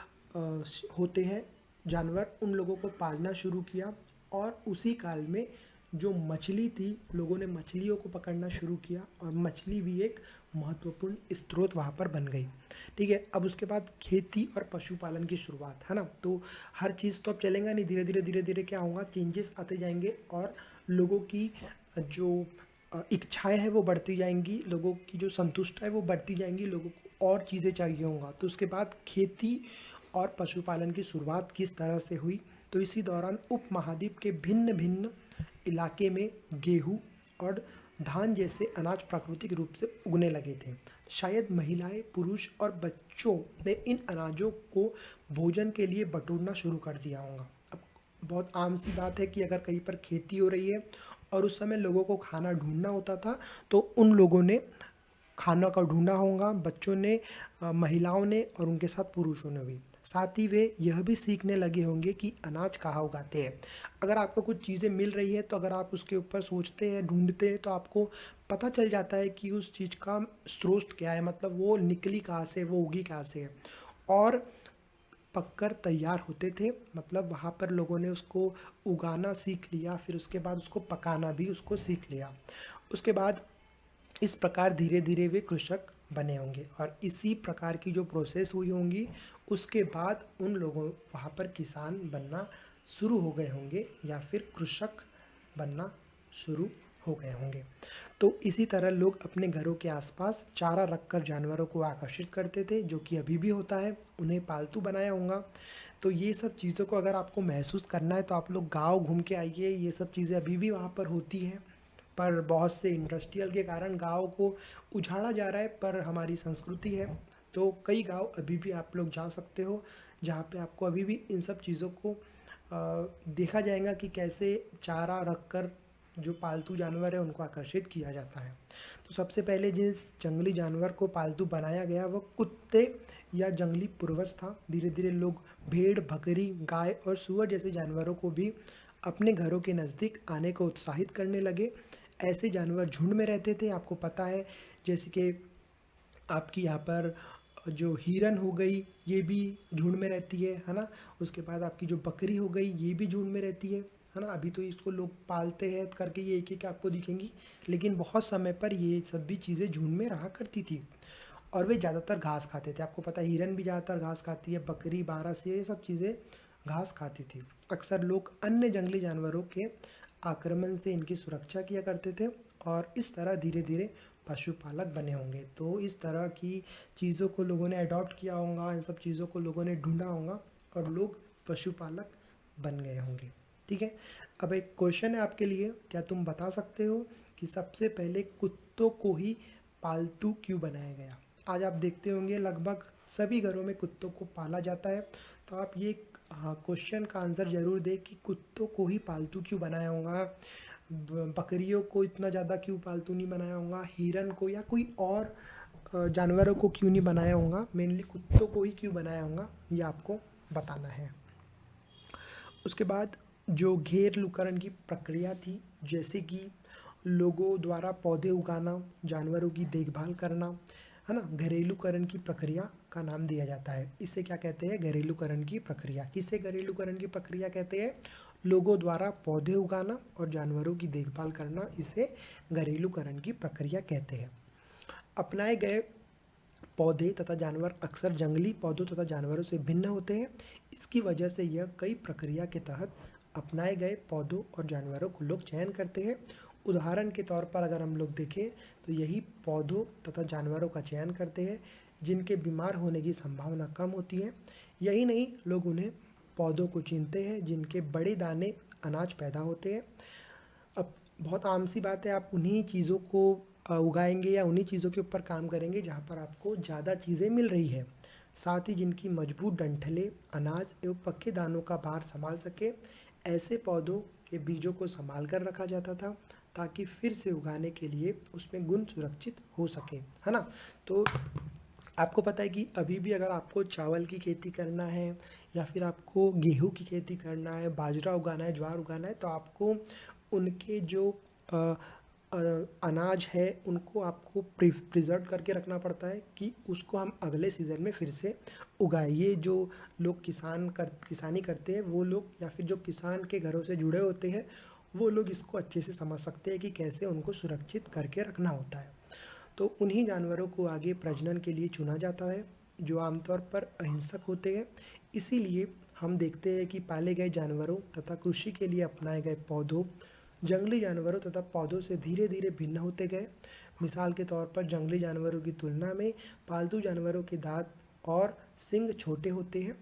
S1: होते हैं जानवर, उन लोगों को पालना शुरू किया। और उसी काल में जो मछली थी, लोगों ने मछलियों को पकड़ना शुरू किया और मछली भी एक महत्वपूर्ण स्रोत वहाँ पर बन गई। ठीक है, अब उसके बाद खेती और पशुपालन की शुरुआत, है ना। तो हर चीज़ तो अब चलेगा नहीं, धीरे धीरे क्या होगा, चेंजेस आते जाएंगे और लोगों की जो इच्छाएं हैं वो बढ़ती जाएंगी, लोगों की जो संतुष्टता है वो बढ़ती जाएंगी, लोगों को और चीज़ें चाहिए होंगे। तो उसके बाद खेती और पशुपालन की शुरुआत किस तरह से हुई, तो इसी दौरान उपमहाद्वीप के भिन्न भिन्न इलाके में गेहूँ और धान जैसे अनाज प्राकृतिक रूप से उगने लगे थे। शायद महिलाएं, पुरुष और बच्चों ने इन अनाजों को भोजन के लिए बटोरना शुरू कर दिया होगा। अब बहुत आम सी बात है कि अगर कहीं पर खेती हो रही है और उस समय लोगों को खाना ढूंढना होता था, तो उन लोगों ने खाना का ढूंढा होगा, बच्चों ने, महिलाओं ने और उनके साथ पुरुषों ने भी। साथ ही वे यह भी सीखने लगे होंगे कि अनाज कहाँ उगाते हैं। अगर आपको कुछ चीज़ें मिल रही है तो अगर आप उसके ऊपर सोचते हैं, ढूंढते हैं, तो आपको पता चल जाता है कि उस चीज़ का स्रोत क्या है, मतलब वो निकली कहाँ से, वो उगी कहाँ से है। और पककर तैयार होते थे, मतलब वहाँ पर लोगों ने उसको उगाना सीख लिया, फिर उसके बाद उसको पकाना भी उसको सीख लिया। उसके बाद इस प्रकार धीरे धीरे वे कृषक बने होंगे और इसी प्रकार की जो प्रोसेस हुई होंगी, उसके बाद उन लोगों वहाँ पर किसान बनना शुरू हो गए होंगे या फिर कृषक बनना शुरू हो गए होंगे। तो इसी तरह लोग अपने घरों के आसपास चारा रखकर जानवरों को आकर्षित करते थे, जो कि अभी भी होता है, उन्हें पालतू बनाया होगा। तो ये सब चीज़ों को अगर आपको महसूस करना है तो आप लोग गाँव घूम के आइए, ये सब चीज़ें अभी भी वहाँ पर होती हैं। पर बहुत से इंडस्ट्रियल के कारण गाँव को उजाड़ा जा रहा है, पर हमारी संस्कृति है। तो कई गाँव अभी भी आप लोग जा सकते हो, जहाँ पे आपको अभी भी इन सब चीज़ों को देखा जाएगा कि कैसे चारा रखकर जो पालतू जानवर है उनको आकर्षित किया जाता है। तो सबसे पहले जिस जंगली जानवर को पालतू बनाया गया वो कुत्ते या जंगली पूर्वज था। धीरे धीरे लोग भेड़, बकरी, गाय और सूअर जैसे जानवरों को भी अपने घरों के नज़दीक आने को उत्साहित करने लगे। ऐसे जानवर झुंड में रहते थे, आपको पता है, जैसे कि आपकी यहाँ पर जो हिरन हो गई, ये भी झुंड में रहती है ना। उसके बाद आपकी जो बकरी हो गई, ये भी झुंड में रहती है ना। अभी तो इसको लोग पालते हैं करके ये एक एक आपको दिखेंगी, लेकिन बहुत समय पर ये सब भी चीज़ें झुंड में रहा करती थी और वे ज़्यादातर घास खाते थे। आपको पता है हिरन भी ज़्यादातर घास खाती है, बकरी, बारह से, ये सब चीज़ें घास खाती थी। अक्सर लोग अन्य जंगली जानवरों के आक्रमण से इनकी सुरक्षा किया करते थे और इस तरह धीरे धीरे पशुपालक बने होंगे। तो इस तरह की चीज़ों को लोगों ने अडॉप्ट किया होगा, इन सब चीज़ों को लोगों ने ढूंढा होगा और लोग पशुपालक बन गए होंगे। ठीक है, अब एक क्वेश्चन है आपके लिए, क्या तुम बता सकते हो कि सबसे पहले कुत्तों को ही पालतू क्यों बनाया गया। आज आप देखते होंगे लगभग सभी घरों में कुत्तों को पाला जाता है। तो आप ये क्वेश्चन का आंसर ज़रूर दें कि कुत्तों को ही पालतू क्यों बनाया होगा, बकरियों को इतना ज़्यादा क्यों पालतू नहीं बनाया होगा, हिरन को या कोई और जानवरों को क्यों नहीं बनाया होगा, मेनली कुत्तों को ही क्यों बनाया होगा, ये आपको बताना है। उसके बाद जो घेरलूकरण की प्रक्रिया थी, जैसे कि लोगों द्वारा पौधे उगाना, जानवरों की देखभाल करना, है ना, घरेलूकरण की प्रक्रिया का नाम दिया जाता है। इसे क्या कहते हैं, घरेलूकरण की प्रक्रिया। किसे घरेलूकरण की प्रक्रिया कहते हैं, लोगों द्वारा पौधे उगाना और जानवरों की देखभाल करना, इसे घरेलूकरण की प्रक्रिया कहते हैं। अपनाए गए पौधे तथा जानवर अक्सर जंगली पौधों तथा जानवरों से भिन्न होते हैं। इसकी वजह से यह कई प्रक्रिया के तहत अपनाए गए पौधों और जानवरों को लोग चयन करते हैं। उदाहरण के तौर पर अगर हम लोग देखें तो यही पौधों तथा जानवरों का चयन करते हैं जिनके बीमार होने की संभावना कम होती है। यही नहीं, लोग उन्हें पौधों को चुनते हैं जिनके बड़े दाने अनाज पैदा होते हैं। अब बहुत आम सी बात है, आप उन्हीं चीज़ों को उगाएंगे या उन्हीं चीज़ों के ऊपर काम करेंगे जहाँ पर आपको ज़्यादा चीज़ें मिल रही है साथ ही जिनकी मजबूत डंठलें अनाज एवं पक्के दानों का भार संभाल सके, ऐसे पौधों के बीजों को संभाल कर रखा जाता था ताकि फिर से उगाने के लिए उसमें गुण सुरक्षित हो सके, है ना। तो आपको पता है कि अभी भी अगर आपको चावल की खेती करना है या फिर आपको गेहूं की खेती करना है, बाजरा उगाना है, ज्वार उगाना है, तो आपको उनके जो अ, अ, अनाज है उनको आपको प्रिजर्व करके रखना पड़ता है कि उसको हम अगले सीज़न में फिर से उगाएं। ये जो लोग किसानी करते हैं वो लोग या फिर जो किसान के घरों से जुड़े होते हैं वो लोग इसको अच्छे से समझ सकते हैं कि कैसे उनको सुरक्षित करके रखना होता है। तो उन्हीं जानवरों को आगे प्रजनन के लिए चुना जाता है जो आमतौर पर अहिंसक होते हैं। इसीलिए हम देखते हैं कि पाले गए जानवरों तथा कृषि के लिए अपनाए गए पौधों जंगली जानवरों तथा पौधों से धीरे धीरे भिन्न होते गए। मिसाल के तौर पर जंगली जानवरों की तुलना में पालतू जानवरों के दांत और सींग छोटे होते हैं।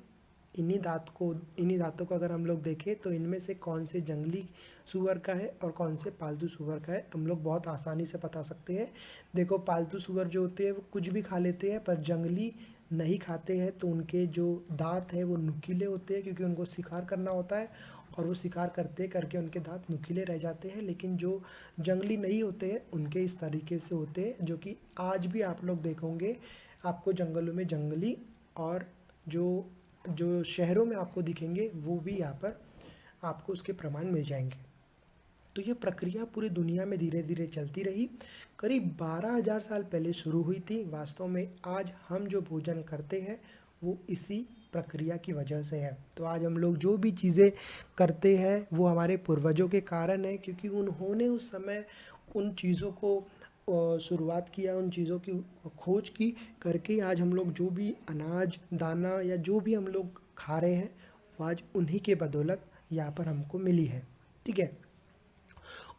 S1: इन्हीं दांतों को अगर हम लोग देखें तो इनमें से कौन से जंगली सूअर का है और कौन से पालतू सूअर का है हम लोग बहुत आसानी से बता सकते हैं। देखो, पालतू सूअर जो होते हैं वो कुछ भी खा लेते हैं, पर जंगली नहीं खाते हैं, तो उनके जो दांत हैं वो नुकीले होते हैं क्योंकि उनको शिकार करना होता है और वो शिकार करते करके उनके दांत नुकीले रह जाते हैं। लेकिन जो जंगली नहीं होते हैं उनके इस तरीके से होते हैं, जो कि आज भी आप लोग देखोगे आपको जंगलों में जंगली और जो जो शहरों में आपको दिखेंगे वो भी यहाँ पर आपको उसके प्रमाण मिल जाएंगे। तो ये प्रक्रिया पूरी दुनिया में धीरे धीरे चलती रही, करीब 12,000 साल पहले शुरू हुई थी। वास्तव में आज हम जो भोजन करते हैं वो इसी प्रक्रिया की वजह से है। तो आज हम लोग जो भी चीज़ें करते हैं वो हमारे पूर्वजों के कारण है, क्योंकि उन्होंने उस समय उन चीज़ों को शुरुआत किया, उन चीज़ों की खोज की करके आज हम लोग जो भी अनाज दाना या जो भी हम लोग खा रहे हैं वो आज उन्हीं के बदौलत यहाँ पर हमको मिली है। ठीक है।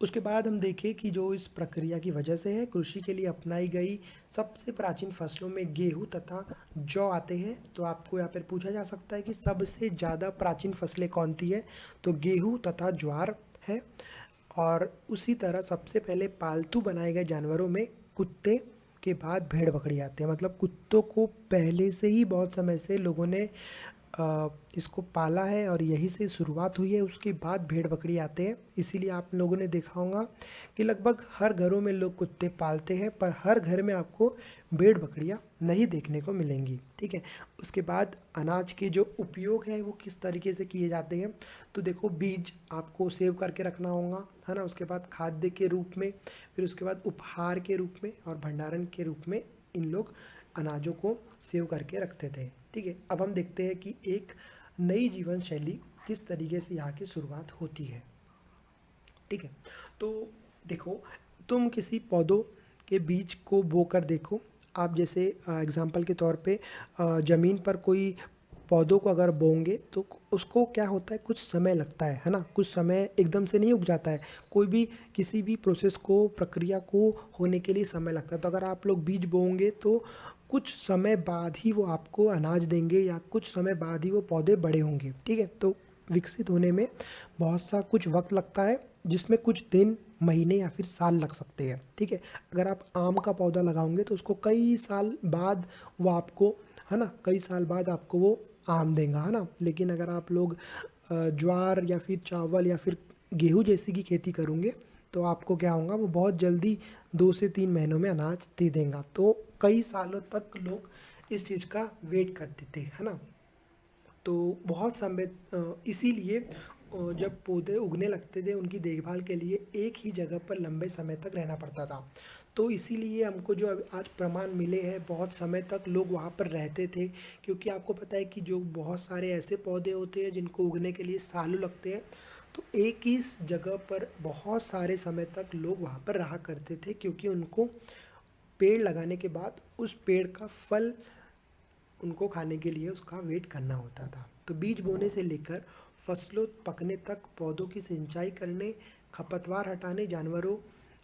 S1: उसके बाद हम देखें कि जो इस प्रक्रिया की वजह से है, कृषि के लिए अपनाई गई सबसे प्राचीन फसलों में गेहूं तथा जौ आते हैं। तो आपको यहाँ पर पूछा जा सकता है कि सबसे ज़्यादा प्राचीन फसलें कौन सी है, तो गेहूं तथा ज्वार है। और उसी तरह सबसे पहले पालतू बनाए गए जानवरों में कुत्ते के बाद भेड़ बकरी आते हैं। मतलब कुत्तों को पहले से ही बहुत समय से लोगों ने इसको पाला है और यहीं से शुरुआत हुई है। उसके बाद भेड़ बकरी आते हैं। इसीलिए आप लोगों ने देखा होगा कि लगभग हर घरों में लोग कुत्ते पालते हैं, पर हर घर में आपको भेड़ बकरियां नहीं देखने को मिलेंगी। ठीक है। उसके बाद अनाज के जो उपयोग है वो किस तरीके से किए जाते हैं, तो देखो, बीज आपको सेव करके रखना होगा, है ना। उसके बाद खाद्य के रूप में, फिर उसके बाद उपहार के रूप में और भंडारण के रूप में इन लोग अनाजों को सेव करके रखते थे। ठीक है। अब हम देखते हैं कि एक नई जीवन शैली किस तरीके से यहाँ की शुरुआत होती है। ठीक है। तो देखो, तुम किसी पौधों के बीज को बो कर देखो। आप जैसे एग्जाम्पल के तौर पे ज़मीन पर कोई पौधों को अगर बोएंगे तो उसको क्या होता है, कुछ समय लगता है ना। कुछ समय एकदम से नहीं उग जाता है। कोई भी किसी भी प्रोसेस को, प्रक्रिया को होने के लिए समय लगता है। तो अगर आप लोग बीज बोएंगे तो कुछ समय बाद ही वो आपको अनाज देंगे या कुछ समय बाद ही वो पौधे बड़े होंगे। ठीक है। तो विकसित होने में बहुत सा कुछ वक्त लगता है, जिसमें कुछ दिन, महीने या फिर साल लग सकते हैं। ठीक है। अगर आप आम का पौधा लगाओगे तो उसको कई साल बाद वो आपको, है ना, कई साल बाद आपको वो आम देगा, है ना। लेकिन अगर आप लोग ज्वार या फिर चावल या फिर गेहूँ जैसी की खेती करोगे तो आपको क्या होगा, वो बहुत जल्दी 2 से 3 महीनों में अनाज दे देगा। तो कई सालों तक लोग इस चीज़ का वेट करते थे, है ना। तो बहुत समय इसीलिए जब पौधे उगने लगते थे उनकी देखभाल के लिए एक ही जगह पर लंबे समय तक रहना पड़ता था। तो इसीलिए हमको जो आज प्रमाण मिले हैं, बहुत समय तक लोग वहाँ पर रहते थे, क्योंकि आपको पता है कि जो बहुत सारे ऐसे पौधे होते हैं जिनको उगने के लिए सालों लगते हैं। तो एक ही जगह पर बहुत सारे समय तक लोग वहाँ पर रहा करते थे, क्योंकि उनको पेड़ लगाने के बाद उस पेड़ का फल उनको खाने के लिए उसका वेट करना होता था। तो बीज बोने से लेकर फसलों पकने तक पौधों की सिंचाई करने, खरपतवार हटाने, जानवरों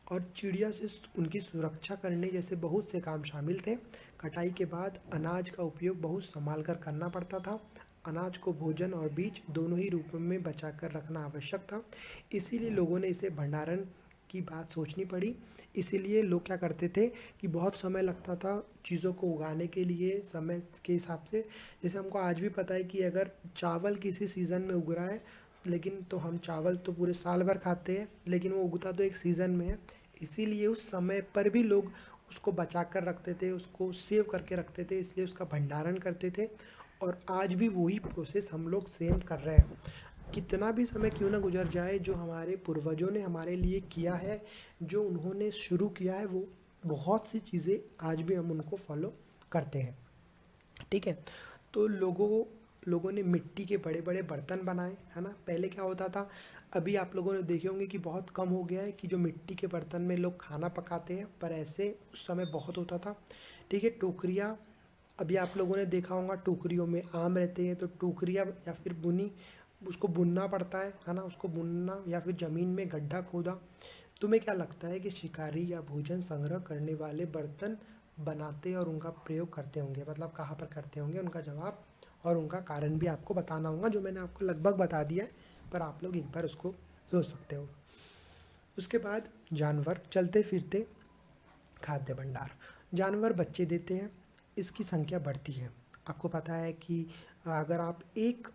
S1: और चिड़िया से उनकी सुरक्षा करने जैसे बहुत से काम शामिल थे। कटाई के बाद अनाज का उपयोग बहुत संभाल कर करना पड़ता था। अनाज को भोजन और बीज दोनों ही रूपों में बचा कर रखना आवश्यक था। इसीलिए लोगों ने इसे भंडारण की बात सोचनी पड़ी। इसीलिए लोग क्या करते थे कि बहुत समय लगता था चीज़ों को उगाने के लिए समय के हिसाब से। जैसे हमको आज भी पता है कि अगर चावल किसी सीज़न में उग रहा है, लेकिन तो हम चावल तो पूरे साल भर खाते हैं, लेकिन वो उगता तो एक सीज़न में है। इसीलिए उस समय पर भी लोग उसको बचा कर रखते थे, उसको सेव करके रखते थे, इसलिए उसका भंडारण करते थे। और आज भी वही प्रोसेस हम लोग सेम कर रहे हैं। कितना भी समय क्यों ना गुजर जाए, जो हमारे पूर्वजों ने हमारे लिए किया है, जो उन्होंने शुरू किया है, वो बहुत सी चीज़ें आज भी हम उनको फॉलो करते हैं। ठीक है। तो लोगों ने मिट्टी के बड़े बड़े बर्तन बनाए, है ना। पहले क्या होता था, अभी आप लोगों ने देखे होंगे कि बहुत कम हो गया है कि जो मिट्टी के बर्तन में लोग खाना पकाते हैं, पर ऐसे उस समय बहुत होता था। ठीक है। टोकरियाँ, अभी आप लोगों ने देखा होगा टोकरियों में आम रहते हैं, तो टोकरियाँ या फिर बुनी, उसको बुनना पड़ता है ना, उसको बुनना या फिर ज़मीन में गड्ढा खोदा। तुम्हें क्या लगता है कि शिकारी या भोजन संग्रह करने वाले बर्तन बनाते और उनका प्रयोग करते होंगे, मतलब कहाँ पर करते होंगे? उनका जवाब और उनका कारण भी आपको बताना होगा, जो मैंने आपको लगभग बता दिया है, पर आप लोग एक बार उसको सोच सकते हो। उसके बाद जानवर, चलते फिरते खाद्य भंडार। जानवर बच्चे देते हैं, इसकी संख्या बढ़ती है। आपको पता है कि अगर आप एक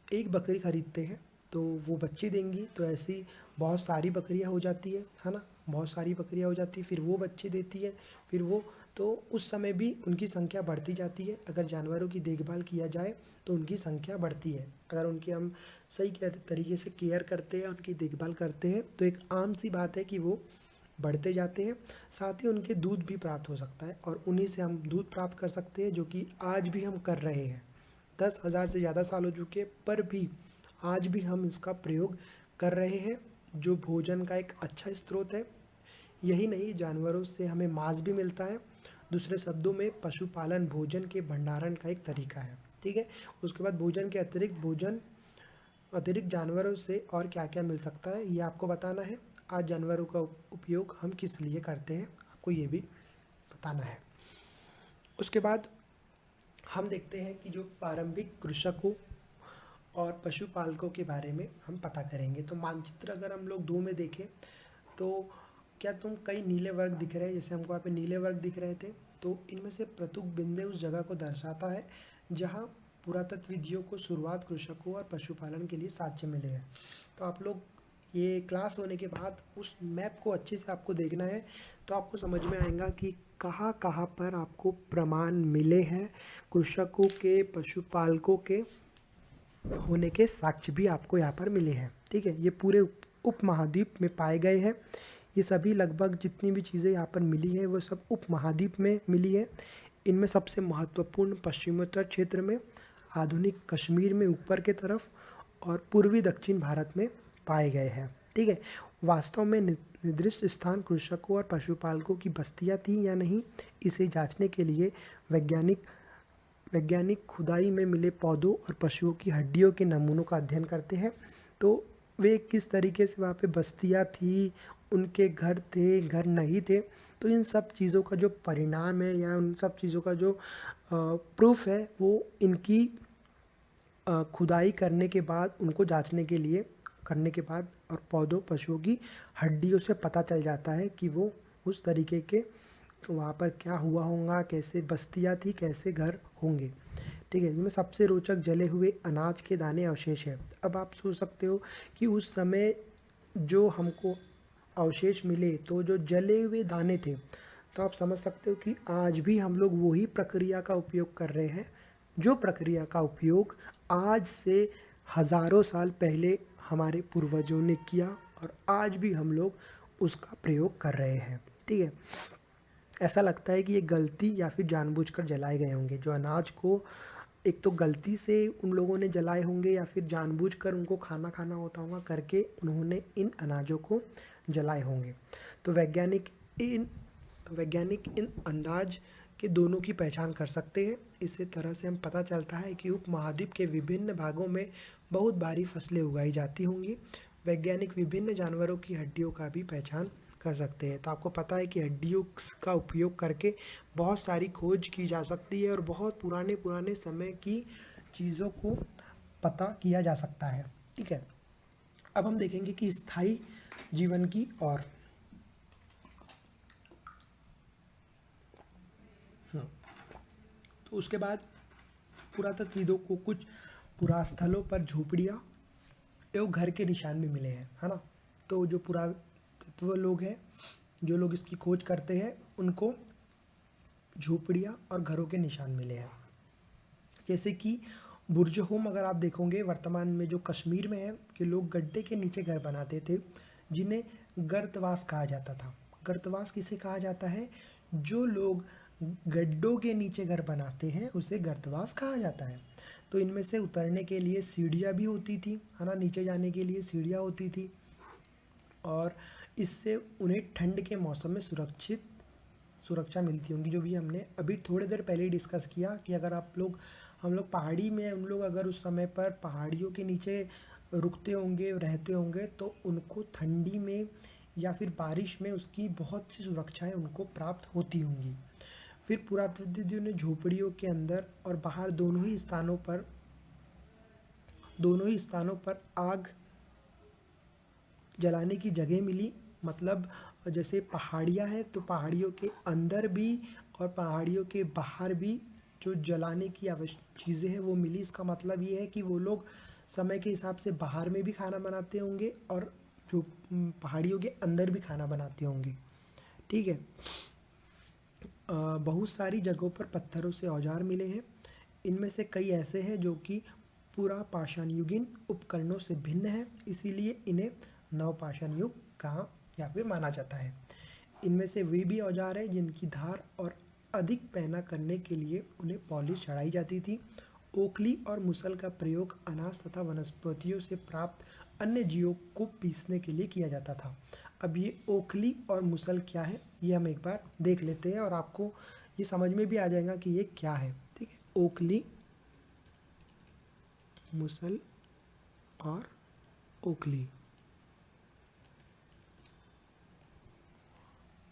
S1: एक बकरी खरीदते हैं तो वो बच्चे देंगी, तो ऐसी बहुत सारी बकरियां हो जाती है ना। बहुत सारी बकरियां हो जाती है, फिर वो बच्चे देती है, फिर वो, तो उस समय भी उनकी संख्या बढ़ती जाती है। अगर जानवरों की देखभाल किया जाए तो उनकी संख्या बढ़ती है। अगर उनकी हम सही तरीके से केयर करते हैं, उनकी देखभाल करते हैं, तो एक आम सी बात है कि वो बढ़ते जाते हैं। साथ ही उनके दूध भी प्राप्त हो सकता है, और उन्हीं से हम दूध प्राप्त कर सकते हैं, जो कि आज भी हम कर रहे हैं। 10,000 से ज़्यादा साल हो चुके, पर भी आज भी हम इसका प्रयोग कर रहे हैं, जो भोजन का एक अच्छा स्रोत है। यही नहीं, जानवरों से हमें मांस भी मिलता है। दूसरे शब्दों में पशुपालन भोजन के भंडारण का एक तरीका है। ठीक है। उसके बाद भोजन के अतिरिक्त जानवरों से और क्या क्या मिल सकता है, ये आपको बताना है। आज जानवरों का उपयोग हम किस लिए करते हैं, आपको ये भी बताना है। उसके बाद हम देखते हैं कि जो प्रारंभिक कृषकों और पशुपालकों के बारे में हम पता करेंगे। तो मानचित्र अगर हम लोग दो में देखें, तो क्या तुम कई नीले वर्ग दिख रहे हैं, जैसे हमको यहाँ पे नीले वर्ग दिख रहे थे, तो इनमें से प्रत्येक बिंदु उस जगह को दर्शाता है जहाँ पुरातत्वविदियों को शुरुआत कृषकों और पशुपालन के लिए साक्ष्य मिले हैं। तो आप लोग ये क्लास होने के बाद उस मैप को अच्छे से आपको देखना है, तो आपको समझ में आएगा कि कहाँ कहाँ पर आपको प्रमाण मिले हैं कृषकों के, पशुपालकों के होने के साक्ष्य भी आपको यहाँ पर मिले हैं। ठीक है। ये पूरे उपमहाद्वीप में पाए गए हैं। ये सभी लगभग जितनी भी चीज़ें यहाँ पर मिली है वो सब उपमहाद्वीप में मिली है। इनमें सबसे महत्वपूर्ण पश्चिमोत्तर क्षेत्र में, आधुनिक कश्मीर में ऊपर के तरफ, और पूर्वी दक्षिण भारत में पाए गए हैं। ठीक है। वास्तव में निर्दिष्ट स्थान कृषकों और पशुपालकों की बस्तियाँ थी या नहीं, इसे जांचने के लिए वैज्ञानिक खुदाई में मिले पौधों और पशुओं की हड्डियों के नमूनों का अध्ययन करते हैं। तो वे किस तरीके से वहाँ पे बस्तियाँ थी, उनके घर थे, घर नहीं थे, तो इन सब चीज़ों का जो परिणाम है या उन सब चीज़ों का जो प्रूफ है, वो इनकी खुदाई करने के बाद, उनको जांचने के लिए करने के बाद, और पौधों पशुओं की हड्डियों से पता चल जाता है कि वो उस तरीके के, तो वहाँ पर क्या हुआ होगा, कैसे बस्तियाँ थी, कैसे घर होंगे। ठीक है। इनमें सबसे रोचक जले हुए अनाज के दाने अवशेष है। अब आप सोच सकते हो कि उस समय जो हमको अवशेष मिले, तो जो जले हुए दाने थे, तो आप समझ सकते हो कि आज भी हम लोग वही प्रक्रिया का उपयोग कर रहे हैं, जो प्रक्रिया का उपयोग आज से हज़ारों साल पहले हमारे पूर्वजों ने किया, और आज भी हम लोग उसका प्रयोग कर रहे हैं। ठीक है। ऐसा लगता है कि ये गलती या फिर जानबूझकर जलाए गए होंगे। जो अनाज को एक तो गलती से उन लोगों ने जलाए होंगे, या फिर जानबूझकर उनको खाना खाना होता होगा करके उन्होंने इन अनाजों को जलाए होंगे। तो वैज्ञानिक इन अंदाज के दोनों की पहचान कर सकते हैं। इसी तरह से हम पता चलता है कि उपमहाद्वीप के विभिन्न भागों में बहुत भारी फसलें उगाई जाती होंगी। वैज्ञानिक विभिन्न जानवरों की हड्डियों का भी पहचान कर सकते हैं। तो आपको पता है कि हड्डियों का उपयोग करके बहुत सारी खोज की जा सकती है, और बहुत पुराने पुराने समय की चीज़ों को पता किया जा सकता है। ठीक है। अब हम देखेंगे कि स्थायी जीवन की ओर। तो उसके बाद पुरातत्वविदों को कुछ पुरास्थलों पर झोपड़ियाँ एवं घर के निशान भी मिले हैं, है ना। तो जो पुरातत्व लोग हैं, जो लोग इसकी खोज करते हैं, उनको झोपड़ियाँ और घरों के निशान मिले हैं। जैसे कि बुर्ज होम अगर आप देखोगे वर्तमान में जो कश्मीर में है, कि लोग गड्ढे के नीचे घर बनाते थे, जिन्हें गर्तवास कहा जाता था। गर्तवास किसे कहा जाता है? जो लोग गड्ढों के नीचे घर बनाते हैं उसे गर्तवास कहा जाता है। तो इनमें से उतरने के लिए सीढ़ियाँ भी होती थी, है ना, नीचे जाने के लिए सीढ़ियाँ होती थी, और इससे उन्हें ठंड के मौसम में सुरक्षा मिलती होंगी, जो भी हमने अभी थोड़ी देर पहले ही डिस्कस किया कि अगर हम लोग पहाड़ी में, उन लोग अगर उस समय पर पहाड़ियों के नीचे रुकते होंगे, रहते होंगे, तो उनको ठंडी में या फिर बारिश में उसकी बहुत सी सुरक्षाएं उनको प्राप्त होती होंगी। फिर पुरातत्वविदों ने झोपड़ियों के अंदर और बाहर दोनों ही स्थानों पर आग जलाने की जगह मिली। मतलब जैसे पहाड़ियाँ हैं तो पहाड़ियों के अंदर भी और पहाड़ियों के बाहर भी जो जलाने की आवश्यक चीज़ें हैं वो मिली। इसका मतलब ये है कि वो लोग समय के हिसाब से बाहर में भी खाना बनाते होंगे और जो पहाड़ियों के अंदर भी खाना बनाते होंगे। ठीक है। बहुत सारी जगहों पर पत्थरों से औजार मिले हैं। इनमें से कई ऐसे हैं जो कि पूरा पाषाणयुगीन उपकरणों से भिन्न है, इसीलिए इन्हें नवपाषाण युग कहा या फिर माना जाता है। इनमें से वे भी औजार हैं जिनकी धार और अधिक पैना करने के लिए उन्हें पॉलिश चढ़ाई जाती थी। ओखली और मुसल का प्रयोग अनाज तथा वनस्पतियों से प्राप्त अन्य जीवों को पीसने के लिए किया जाता था। अब ये ओखली और मुसल क्या है ये हम एक बार देख लेते हैं और आपको ये समझ में भी आ जाएगा कि ये क्या है। ठीक है, ओखली, मुसल और ओखली।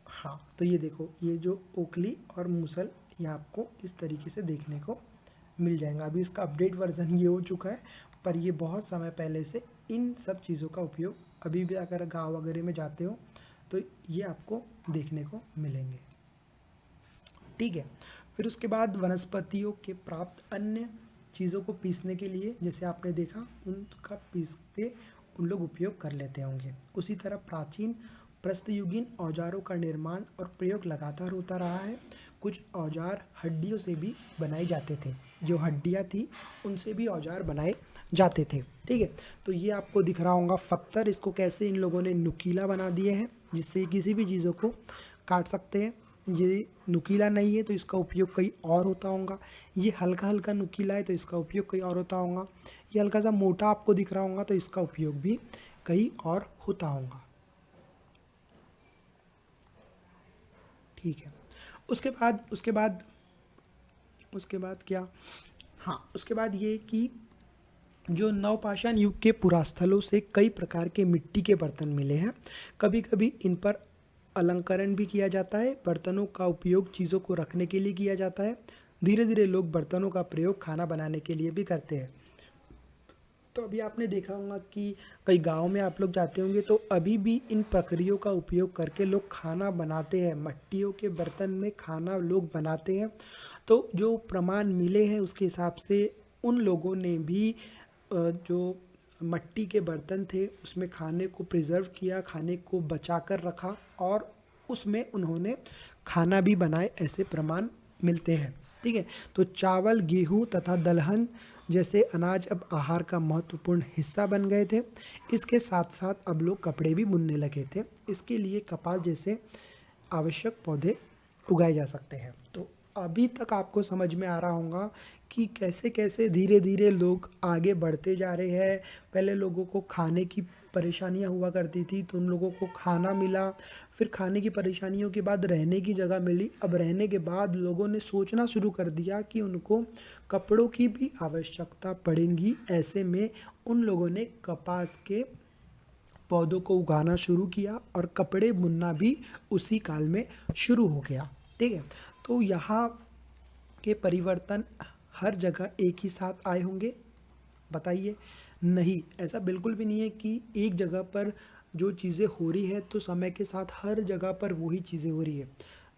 S1: हाँ, तो ये देखो, ये जो ओखली और मुसल ये आपको इस तरीके से देखने को मिल जाएगा। अभी इसका अपडेट वर्जन ये हो चुका है, पर ये बहुत समय पहले से इन सब चीज़ों का उपयोग अभी भी अगर गाँव वगैरह में जाते हो तो ये आपको देखने को मिलेंगे। ठीक है। फिर उसके बाद वनस्पतियों के प्राप्त अन्य चीज़ों को पीसने के लिए, जैसे आपने देखा, उनका पीस के उन लोग उपयोग कर लेते होंगे। उसी तरह प्राचीन प्रस्तयुगीन औजारों का निर्माण और प्रयोग लगातार होता रहा है। कुछ औजार हड्डियों से भी बनाए जाते थे, जो हड्डियाँ थी उनसे भी औजार बनाए जाते थे। ठीक है, तो ये आपको दिख रहा होगा पत्थर, इसको कैसे इन लोगों ने नुकीला बना दिए हैं, जिससे किसी भी चीज़ों को काट सकते हैं। ये नुकीला नहीं है तो इसका उपयोग कहीं और होता होगा। ये हल्का हल्का नुकीला है तो इसका उपयोग कहीं और होता होगा। ये हल्का सा मोटा आपको दिख रहा होगा तो इसका उपयोग भी कहीं और होता होगा। ठीक है। उसके बाद क्या, हाँ, उसके बाद ये कि जो नवपाषाण युग के पुरास्थलों से कई प्रकार के मिट्टी के बर्तन मिले हैं। कभी कभी इन पर अलंकरण भी किया जाता है। बर्तनों का उपयोग चीज़ों को रखने के लिए किया जाता है। धीरे धीरे लोग बर्तनों का प्रयोग खाना बनाने के लिए भी करते हैं। तो अभी आपने देखा होगा कि कई गांव में आप लोग जाते होंगे तो अभी भी इन प्रक्रियाओं का उपयोग करके लोग खाना बनाते हैं। मिट्टियों के बर्तन में खाना लोग बनाते हैं। तो जो प्रमाण मिले हैं उसके हिसाब से उन लोगों ने भी जो मिट्टी के बर्तन थे उसमें खाने को प्रिजर्व किया, खाने को बचा कर रखा और उसमें उन्होंने खाना भी बनाए, ऐसे प्रमाण मिलते हैं। ठीक है, तो चावल, गेहूँ तथा दलहन जैसे अनाज अब आहार का महत्वपूर्ण हिस्सा बन गए थे। इसके साथ साथ अब लोग कपड़े भी बुनने लगे थे। इसके लिए कपास जैसे आवश्यक पौधे उगाए जा सकते हैं। तो अभी तक आपको समझ में आ रहा होगा कि कैसे कैसे धीरे धीरे लोग आगे बढ़ते जा रहे हैं। पहले लोगों को खाने की परेशानियां हुआ करती थी तो उन लोगों को खाना मिला, फिर खाने की परेशानियों के बाद रहने की जगह मिली। अब रहने के बाद लोगों ने सोचना शुरू कर दिया कि उनको कपड़ों की भी आवश्यकता पड़ेगी। ऐसे में उन लोगों ने कपास के पौधों को उगाना शुरू किया और कपड़े बुनना भी उसी काल में शुरू हो गया। ठीक है, तो यहाँ के परिवर्तन हर जगह एक ही साथ आए होंगे? बताइए। नहीं, ऐसा बिल्कुल भी नहीं है कि एक जगह पर जो चीज़ें हो रही है तो समय के साथ हर जगह पर वही चीज़ें हो रही है।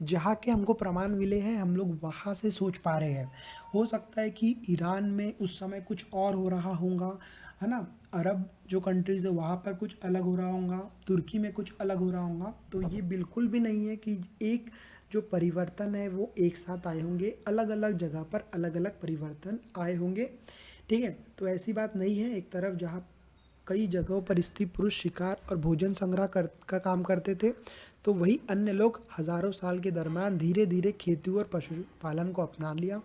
S1: जहाँ के हमको प्रमाण मिले हैं हम लोग वहाँ से सोच पा रहे हैं। हो सकता है कि ईरान में उस समय कुछ और हो रहा होगा, है ना? अरब जो कंट्रीज़ है वहाँ पर कुछ अलग हो रहा होगा, तुर्की में कुछ अलग हो रहा होगा। तो ये बिल्कुल भी नहीं है कि एक जो परिवर्तन है वो एक साथ आए होंगे, अलग अलग जगह पर अलग अलग परिवर्तन आए होंगे। ठीक है, तो ऐसी बात नहीं है। एक तरफ जहाँ कई जगहों पर स्त्री पुरुष शिकार और भोजन संग्रह का काम करते थे, तो वही अन्य लोग हजारों साल के दरम्यान धीरे धीरे खेती और पशुपालन को अपना लिया।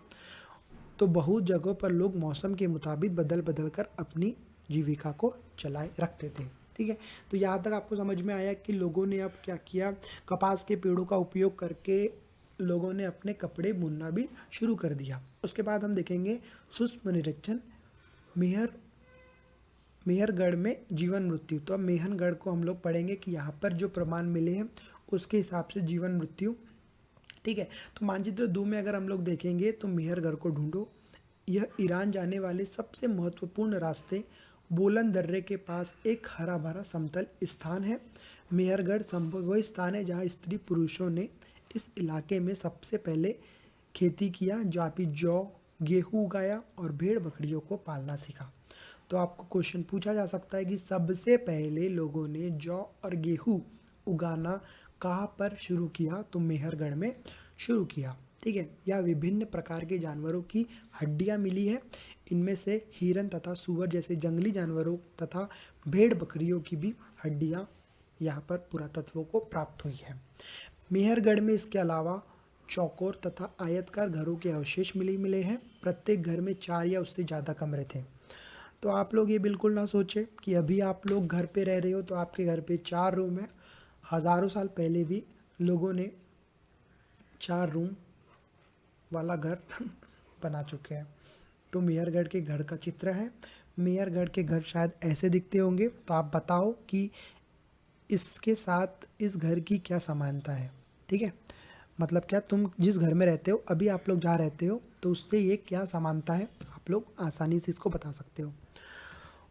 S1: तो बहुत जगहों पर लोग मौसम के मुताबिक बदल बदल कर अपनी जीविका को चलाए रखते थे। ठीक है, तो यहाँ तक आपको समझ में आया कि लोगों ने अब क्या किया, कपास के पेड़ों का उपयोग करके लोगों ने अपने कपड़े बुनना भी शुरू कर दिया। उसके बाद हम देखेंगे सूक्ष्म निरीक्षण मेहर मेहरगढ़ में जीवन मृत्यु। तो अब मेहरगढ़ को हम लोग पढ़ेंगे कि यहाँ पर जो प्रमाण मिले हैं उसके हिसाब से जीवन मृत्यु। ठीक है, तो मानचित्र 2 में अगर हम लोग देखेंगे तो मेहरगढ़ को ढूंढो। यह ईरान जाने वाले सबसे महत्वपूर्ण रास्ते बोलन दर्रे के पास एक हरा भरा समतल स्थान है। मेहरगढ़ संभव वह स्थान है जहाँ स्त्री पुरुषों ने इस इलाके में सबसे पहले खेती किया, जहाँ पे जौ गेहूँ उगाया और भेड़ बकरियों को पालना सीखा। तो आपको क्वेश्चन पूछा जा सकता है कि सबसे पहले लोगों ने जौ और गेहूँ उगाना कहाँ पर शुरू किया? तो मेहरगढ़ में शुरू किया। ठीक है, यह विभिन्न प्रकार के जानवरों की हड्डियाँ मिली है। इनमें से हिरन तथा सूअर जैसे जंगली जानवरों तथा भेड़ बकरियों की भी हड्डियाँ यहाँ पर पुरातत्वों को प्राप्त हुई है। मेहरगढ़ में इसके अलावा चौकोर तथा आयतकार घरों के अवशेष मिले हैं। प्रत्येक घर में 4 या उससे ज़्यादा कमरे थे। तो आप लोग ये बिल्कुल ना सोचें कि अभी आप लोग घर पे रह रहे हो तो आपके घर पे 4 रूम है। हज़ारों साल पहले भी लोगों ने 4 रूम वाला घर बना चुके हैं। तो मेहरगढ़ के घर का चित्र है। मेहरगढ़ के घर शायद ऐसे दिखते होंगे। तो आप बताओ कि इसके साथ इस घर की क्या समानता है? ठीक है, मतलब क्या तुम जिस घर में रहते हो अभी आप लोग जहाँ रहते हो तो उससे ये क्या समानता है, आप लोग आसानी से इसको बता सकते हो।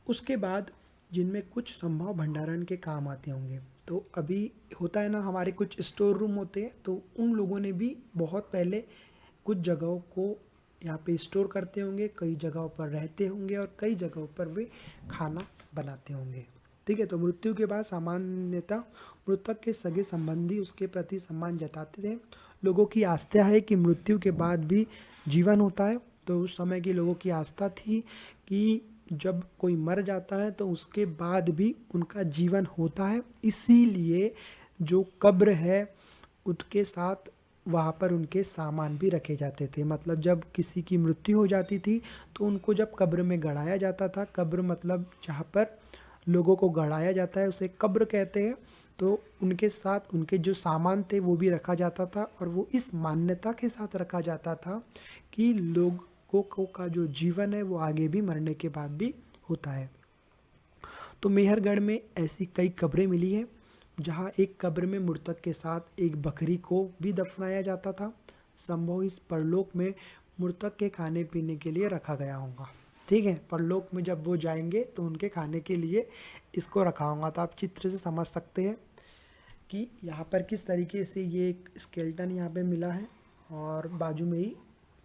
S1: उसके बाद जिनमें कुछ संभव भंडारण के काम आते होंगे। तो अभी होता है ना, हमारे कुछ स्टोर रूम होते हैं, तो उन लोगों ने भी बहुत पहले कुछ जगहों को यहाँ पे स्टोर करते होंगे, कई जगहों पर रहते होंगे और कई जगहों पर वे खाना बनाते होंगे। ठीक है, तो मृत्यु के बाद सामान्यतः मृतक के सगे संबंधी उसके प्रति सम्मान जताते थे। लोगों की आस्था है कि मृत्यु के बाद भी जीवन होता है। तो उस समय की लोगों की आस्था थी कि जब कोई मर जाता है तो उसके बाद भी उनका जीवन होता है। इसीलिए जो कब्र है उसके साथ वहाँ पर उनके सामान भी रखे जाते थे। मतलब जब किसी की मृत्यु हो जाती थी तो उनको जब कब्र में गड़ाया जाता था, कब्र मतलब जहाँ पर लोगों को गड़ाया जाता है उसे कब्र कहते हैं। तो उनके साथ उनके जो सामान थे वो भी रखा जाता था और वो इस मान्यता के साथ रखा जाता था कि लोगों को का जो जीवन है वो आगे भी मरने के बाद भी होता है। तो मेहरगढ़ में ऐसी कई कब्रें मिली हैं जहाँ एक कब्र में मृतक के साथ एक बकरी को भी दफनाया जाता था। संभव इस परलोक में मृतक के खाने पीने के लिए रखा गया होगा। ठीक है, परलोक में जब वो जाएंगे तो उनके खाने के लिए इसको रखा होगा। तो आप चित्र से समझ सकते हैं कि यहाँ पर किस तरीके से ये एक स्केल्टन यहाँ पे मिला है और बाजू में ही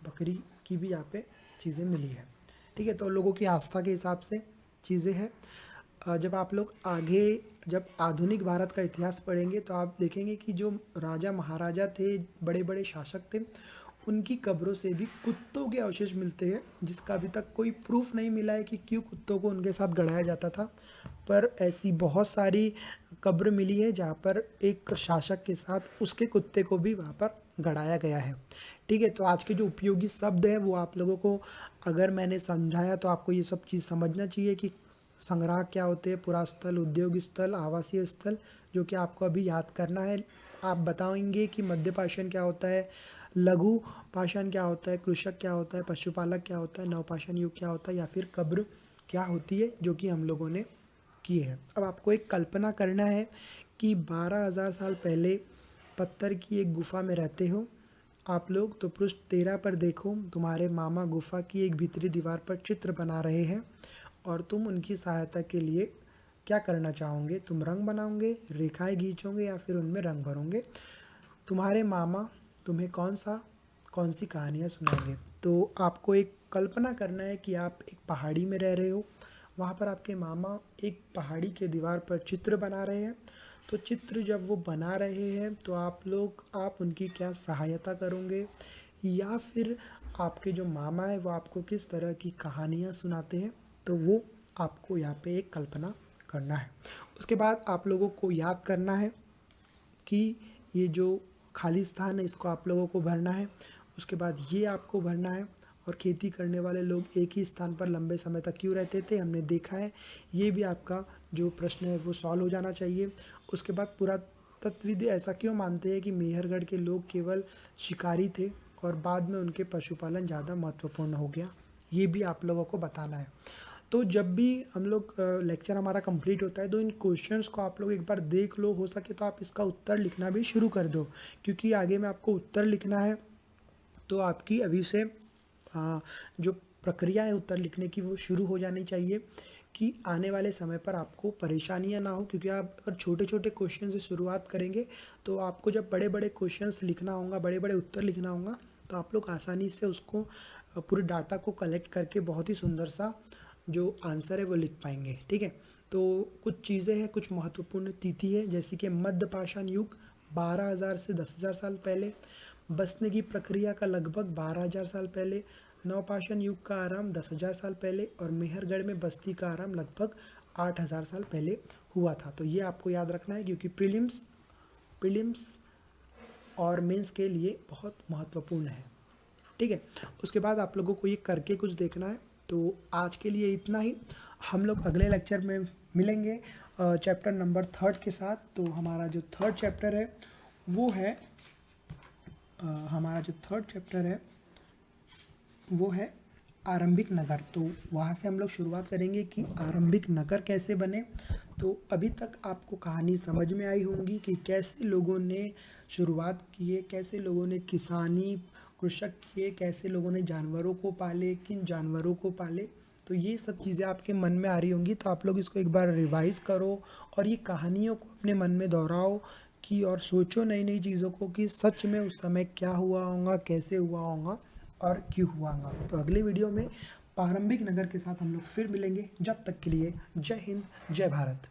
S1: बकरी की भी यहाँ पे चीज़ें मिली है। ठीक है, तो लोगों की आस्था के हिसाब से चीज़ें हैं। जब आप लोग आगे जब आधुनिक भारत का इतिहास पढ़ेंगे तो आप देखेंगे कि जो राजा महाराजा थे, बड़े बड़े शासक थे, उनकी कब्रों से भी कुत्तों के अवशेष मिलते हैं, जिसका अभी तक कोई प्रूफ नहीं मिला है कि क्यों कुत्तों को उनके साथ गड़ाया जाता था। पर ऐसी बहुत सारी कब्र मिली है जहाँ पर एक शासक के साथ उसके कुत्ते को भी वहाँ पर गड़ाया गया है। ठीक है, तो आज के जो उपयोगी शब्द हैं वो आप लोगों को अगर मैंने समझाया तो आपको ये सब चीज़ समझना चाहिए कि संग्रह क्या होते हैं, पुरास्थल, उद्योग स्थल, आवासीय स्थल, जो कि आपको अभी याद करना है। आप बताएंगे कि मध्य पाषाण क्या होता है, लघु पाषाण क्या होता है, कृषक क्या होता है, पशुपालक क्या होता है, नवपाषाण युग क्या होता है, या फिर कब्र क्या होती है, जो कि हम लोगों ने की है। अब आपको एक कल्पना करना है कि 12,000 साल पहले पत्थर की एक गुफा में रहते हो आप लोग। तो पृष्ठ 13 पर देखो, तुम्हारे मामा गुफा की एक भीतरी दीवार पर चित्र बना रहे हैं और तुम उनकी सहायता के लिए क्या करना चाहोगे? तुम रंग बनाओगे, रेखाएं खींचोगे या फिर उनमें रंग भरोगे? तुम्हारे मामा तुम्हें कौन सी कहानियाँ सुनाएंगे? तो आपको एक कल्पना करना है कि आप एक पहाड़ी में रह रहे हो, वहाँ पर आपके मामा एक पहाड़ी के दीवार पर चित्र बना रहे हैं। तो चित्र जब वो बना रहे हैं तो आप उनकी क्या सहायता करोगे, या फिर आपके जो मामा है वो आपको किस तरह की कहानियाँ सुनाते हैं? तो वो आपको यहाँ पे एक कल्पना करना है। उसके बाद आप लोगों को याद करना है कि ये जो खाली स्थान है इसको आप लोगों को भरना है। उसके बाद ये आपको भरना है। और खेती करने वाले लोग एक ही स्थान पर लंबे समय तक क्यों रहते थे, हमने देखा है। ये भी आपका जो प्रश्न है वो सॉल्व हो जाना चाहिए। उसके बाद पुरातत्वविद ऐसा क्यों मानते हैं कि मेहरगढ़ के लोग केवल शिकारी थे और बाद में उनके पशुपालन ज़्यादा महत्वपूर्ण हो गया, ये भी आप लोगों को बताना है। तो जब भी हम लोग लेक्चर हमारा कंप्लीट होता है तो इन क्वेश्चंस को आप लोग एक बार देख लो, हो सके तो आप इसका उत्तर लिखना भी शुरू कर दो, क्योंकि आगे में आपको उत्तर लिखना है। तो आपकी अभी से जो प्रक्रिया है उत्तर लिखने की वो शुरू हो जानी चाहिए, कि आने वाले समय पर आपको परेशानियां ना हो। क्योंकि आप अगर छोटे छोटे क्वेश्चन से शुरुआत करेंगे तो आपको जब बड़े बड़े क्वेश्चंस लिखना होगा, बड़े बड़े उत्तर लिखना होगा, तो आप लोग आसानी से उसको पूरे डाटा को कलेक्ट करके बहुत ही सुंदर सा जो आंसर है वो लिख पाएंगे। ठीक है, तो कुछ चीज़ें हैं, कुछ महत्वपूर्ण तिथि है, जैसे कि मध्य पाषाण युग 12,000 से 10,000 साल पहले, बसने की प्रक्रिया का लगभग 12,000 साल पहले, नवपाषाण युग का आरंभ 10,000 साल पहले, और मेहरगढ़ में बस्ती का आरंभ लगभग 8,000 साल पहले हुआ था। तो ये आपको याद रखना है, क्योंकि प्रीलिम्स और मेंस के लिए बहुत महत्वपूर्ण है। ठीक है, उसके बाद आप लोगों को ये करके कुछ देखना है। तो आज के लिए इतना ही। हम लोग अगले लेक्चर में मिलेंगे चैप्टर नंबर 3 के साथ। तो हमारा जो थर्ड चैप्टर है वो है वो है आरंभिक नगर। तो वहाँ से हम लोग शुरुआत करेंगे कि आरंभिक नगर कैसे बने। तो अभी तक आपको कहानी समझ में आई होंगी कि कैसे लोगों ने शुरुआत किए, कैसे लोगों ने किसानी कृषक किए, कैसे लोगों ने जानवरों को पाले, किन जानवरों को पाले। तो ये सब चीज़ें आपके मन में आ रही होंगी, तो आप लोग इसको एक बार रिवाइज़ करो और ये कहानियों को अपने मन में दोहराओ कि और सोचो नई नई चीज़ों को कि सच में उस समय क्या हुआ होगा, कैसे हुआ होगा और क्यों हुआ होगा। तो अगले वीडियो में प्रारंभिक नगर के साथ हम लोग फिर मिलेंगे। जब तक के लिए जय हिंद, जय भारत।